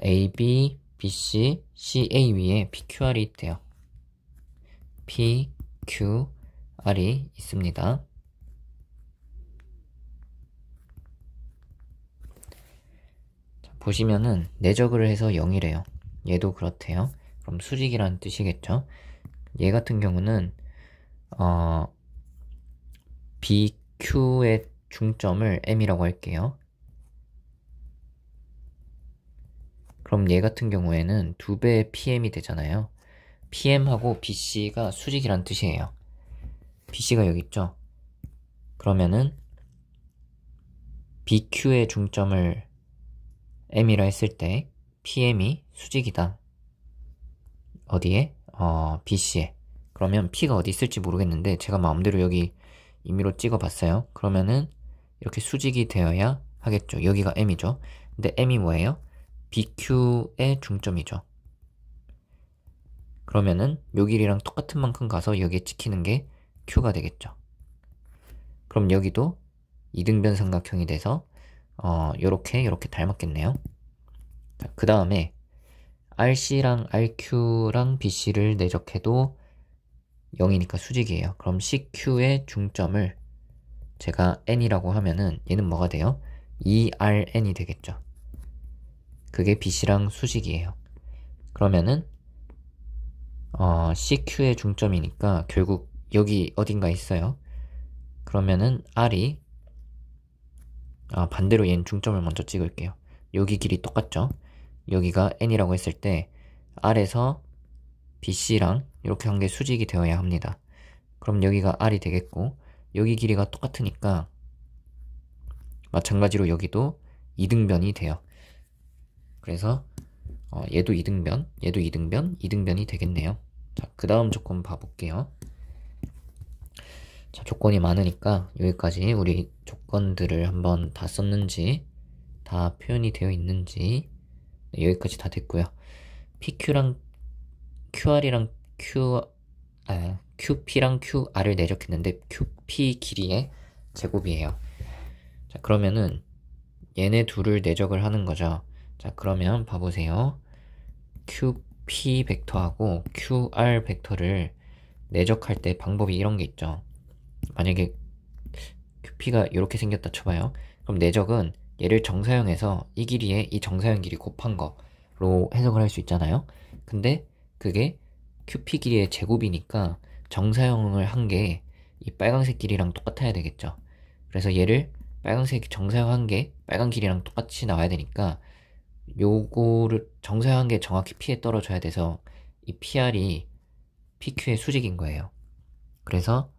Speaker 1: AB, BC, CA 위에 PQR이 있대요. PQR이 있습니다. 자, 보시면은 내적을 해서 0이래요. 얘도 그렇대요. 그럼 수직이라는 뜻이겠죠. 얘 같은 경우는 BQ의 중점을 M이라고 할게요. 그럼 얘 같은 경우에는 2배의 PM이 되잖아요. PM하고 BC가 수직이란 뜻이에요. BC가 여기 있죠. 그러면은 BQ의 중점을 M이라 했을 때 PM이 수직이다. 어디에? BC에. 그러면 P가 어디 있을지 모르겠는데 제가 마음대로 여기 임의로 찍어봤어요. 그러면은 이렇게 수직이 되어야 하겠죠. 여기가 M이죠. 근데 M이 뭐예요? BQ의 중점이죠. 그러면은 요 길이랑 똑같은 만큼 가서 여기에 찍히는 게 Q가 되겠죠. 그럼 여기도 이등변 삼각형이 돼서 요렇게 닮았겠네요. 그 다음에 RC랑 RQ랑 BC를 내적해도 0이니까 수직이에요. 그럼 CQ의 중점을 제가 N이라고 하면은 얘는 뭐가 돼요? 2RN이 되겠죠. 그게 BC랑 수직이에요. 그러면은 CQ의 중점이니까 결국 여기 어딘가 있어요. 그러면은 R이 반대로 얘는 중점을 먼저 찍을게요. 여기 길이 똑같죠? 여기가 N이라고 했을 때 R에서 BC랑 이렇게 한 게 수직이 되어야 합니다. 그럼 여기가 R이 되겠고 여기 길이가 똑같으니까 마찬가지로 여기도 이등변이 돼요. 그래서 얘도 이등변, 얘도 이등변, 이등변이 되겠네요. 자, 그 다음 조건 봐볼게요. 자, 조건이 많으니까 여기까지 우리 조건들을 한번 다 썼는지 다 표현이 되어 있는지 여기까지 다 됐고요. PQ랑 QR이랑 QP랑 QR을 내적했는데 QP 길이의 제곱이에요. 자, 그러면은 얘네 둘을 내적을 하는 거죠. 자, 그러면 봐보세요. QP 벡터하고 QR 벡터를 내적할 때 방법이 이런 게 있죠. 만약에 QP가 이렇게 생겼다 쳐봐요. 그럼 내적은 얘를 정사형해서 이 길이에 이 정사형 길이 곱한 거로 해석을 할 수 있잖아요. 근데 그게 QP 길이의 제곱이니까 정사형을 한 게 이 빨간색 길이랑 똑같아야 되겠죠. 그래서 얘를 빨간색 정사형 한 게 빨간 길이랑 똑같이 나와야 되니까 요거를 정사형 한 게 정확히 P에 떨어져야 돼서 이 PR이 PQ의 수직인 거예요. 그래서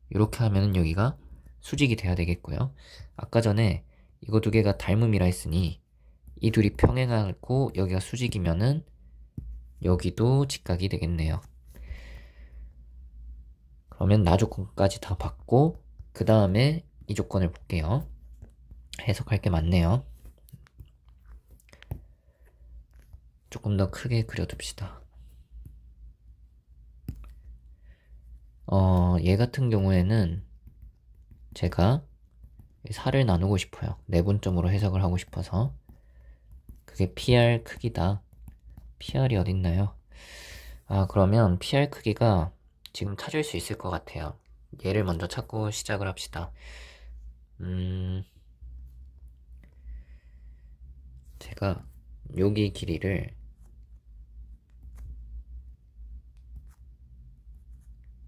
Speaker 1: 이렇게 하면은 여기가 수직이 돼야 되겠고요. 아까 전에 이거 두 개가 닮음이라 했으니 이 둘이 평행하고 여기가 수직이면은 여기도 직각이 되겠네요. 그러면 나 조건까지 다 받고 그 다음에 이 조건을 볼게요. 해석할 게 많네요. 조금 더 크게 그려둡시다. 얘 같은 경우에는 제가 4를 나누고 싶어요. 내분점으로 해석을 하고 싶어서. 그게 PR 크기다. PR이 어딨나요? 그러면 PR 크기가 지금 찾을 수 있을 것 같아요. 얘를 먼저 찾고 시작을 합시다. 제가 여기 길이를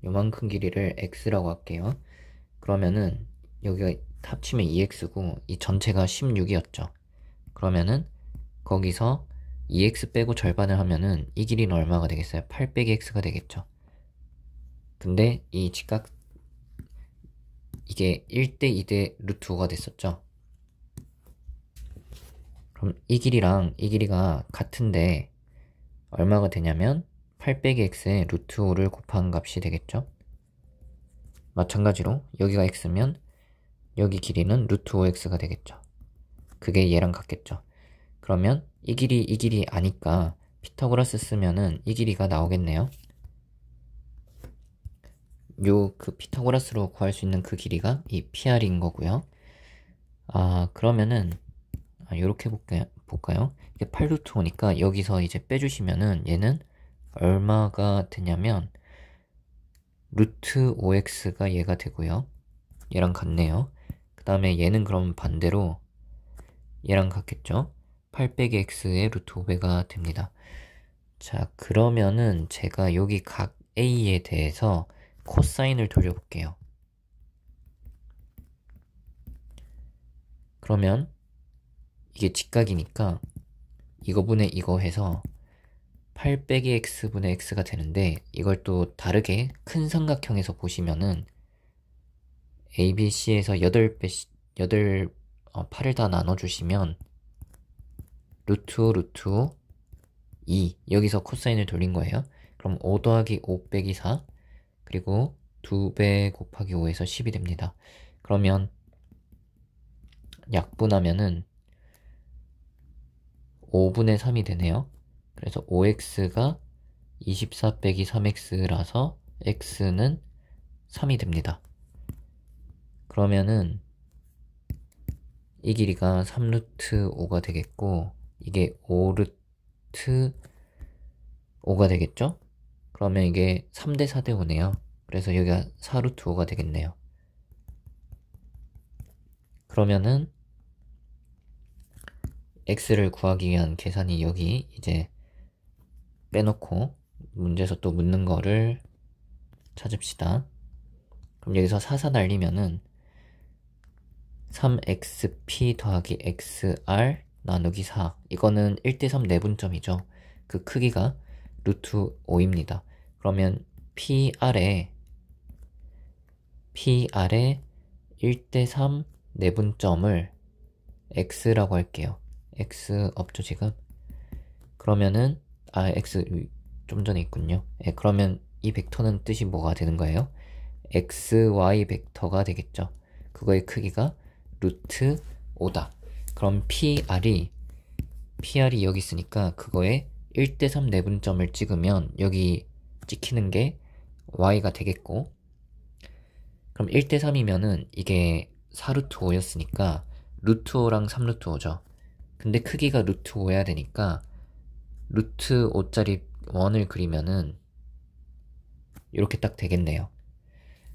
Speaker 1: 요만큼 길이를 x라고 할게요. 그러면은 여기가 합치면 2x고 이 전체가 16이었죠. 그러면은 거기서 2x 빼고 절반을 하면은 이 길이는 얼마가 되겠어요? 8 빼기 x가 되겠죠. 근데 이 직각 이게 1대 2대 루트 5가 됐었죠. 그럼 이 길이랑 이 길이가 같은데 얼마가 되냐면 8 빼기 x에 루트 5를 곱한 값이 되겠죠. 마찬가지로 여기가 x면 여기 길이는 루트 5x가 되겠죠. 그게 얘랑 같겠죠. 그러면 이 길이 아니까 피타고라스 쓰면은 이 길이가 나오겠네요. 그 피타고라스로 구할 수 있는 그 길이가 이 PR인 거고요. 그러면은 요렇게 볼까요? 이게 8루트 5니까 여기서 이제 빼주시면은 얘는 얼마가 되냐면 루트 5x가 얘가 되고요. 얘랑 같네요. 그 다음에 얘는 그럼 반대로 얘랑 같겠죠? 8 빼기 x의 루트 5배가 됩니다. 자, 그러면은 제가 여기 각 A에 대해서 코사인을 돌려볼게요. 그러면 이게 직각이니까 이거분의 이거 해서 8 빼기 x분의 x가 되는데 이걸 또 다르게 큰 삼각형에서 보시면은 ABC에서 8을 다 나눠주시면 루트 5 루트 5 2 여기서 코사인을 돌린 거예요. 그럼 5 더하기 5 빼기 4 그리고 2배 곱하기 5에서 10이 됩니다. 그러면 약분하면은 5분의 3이 되네요. 그래서 5x가 24 빼기 3x라서 x는 3이 됩니다. 그러면은 이 길이가 3루트 5가 되겠고 이게 5루트 5가 되겠죠? 그러면 이게 3대 4대 5네요. 그래서 여기가 4루트 5가 되겠네요. 그러면은 x를 구하기 위한 계산이 여기 이제 빼놓고 문제에서 또 묻는 거를 찾읍시다. 그럼 여기서 4 날리면은 3xp 더하기 xr 나누기 4 이거는 1대3 내분점이죠. 그 크기가 루트 5입니다. 그러면 PR에 1대3 내분점을 x라고 할게요. x 없죠 지금? 그러면은 x 좀 전에 있군요. 그러면 이 벡터는 뜻이 뭐가 되는 거예요? xy 벡터가 되겠죠. 그거의 크기가 루트 5다. 그럼 PR이 여기 있으니까 그거에 1대3 내분점을 찍으면 여기 찍히는 게 y가 되겠고 그럼 1대3이면은 이게 4루트 5였으니까 루트 5랑 3루트 5죠. 근데 크기가 루트 5여야 되니까 루트 5짜리 원을 그리면은 이렇게 딱 되겠네요.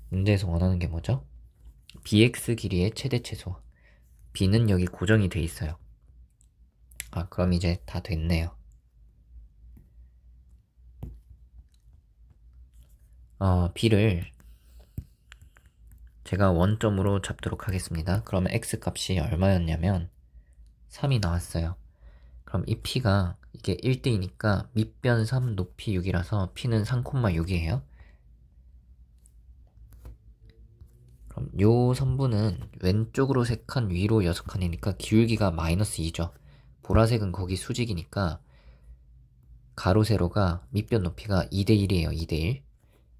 Speaker 1: 문제에서 원하는 게 뭐죠? bx 길이의 최대 최소. b는 여기 고정이 돼 있어요. 그럼 이제 다 됐네요. b를 제가 원점으로 잡도록 하겠습니다. 그러면 x 값이 얼마였냐면 3이 나왔어요. 그럼 이 p가 이게 1대이니까 밑변 3 높이 6이라서 p는 3,6이에요. 그럼 요 선분은 왼쪽으로 3칸 위로 6칸이니까 기울기가 마이너스 2죠. 보라색은 거기 수직이니까 가로 세로가 밑변 높이가 2대1이에요. 2대1.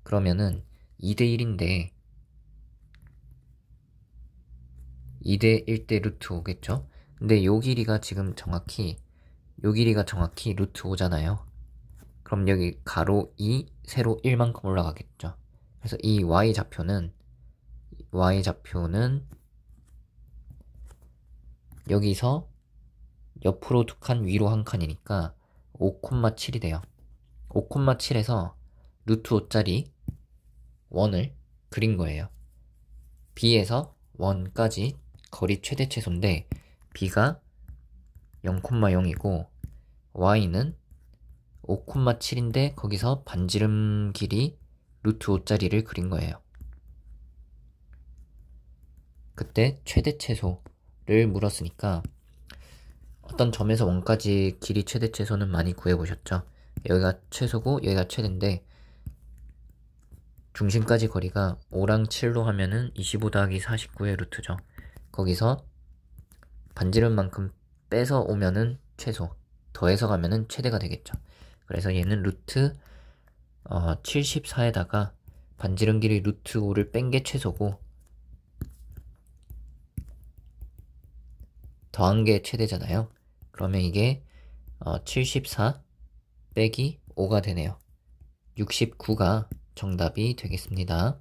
Speaker 1: 그러면은 2대1인데 2대 1대 루트 5겠죠? 근데 요 길이가 지금 정확히 루트 5잖아요. 그럼 여기 가로 2, 세로 1만큼 올라가겠죠. 그래서 이 y좌표는 여기서 옆으로 2칸 위로 1칸이니까 5,7이 돼요. 5,7에서 루트 5짜리 원을 그린 거예요. b에서 1까지 거리 최대 최소인데 b가 0,0이고 y는 5,7인데 거기서 반지름 길이 루트 5짜리를 그린 거예요. 그때 최대 최소를 물었으니까 어떤 점에서 원까지 길이 최대 최소는 많이 구해보셨죠? 여기가 최소고 여기가 최대인데 중심까지 거리가 5랑 7로 하면은 25 더하기 49의 루트죠. 거기서 반지름만큼 빼서 오면은 최소, 더해서 가면은 최대가 되겠죠. 그래서 얘는 루트 74에다가 반지름 길이 루트 5를 뺀 게 최소고 더한 게 최대잖아요. 그러면 이게 74 빼기 5가 되네요. 69가 정답이 되겠습니다.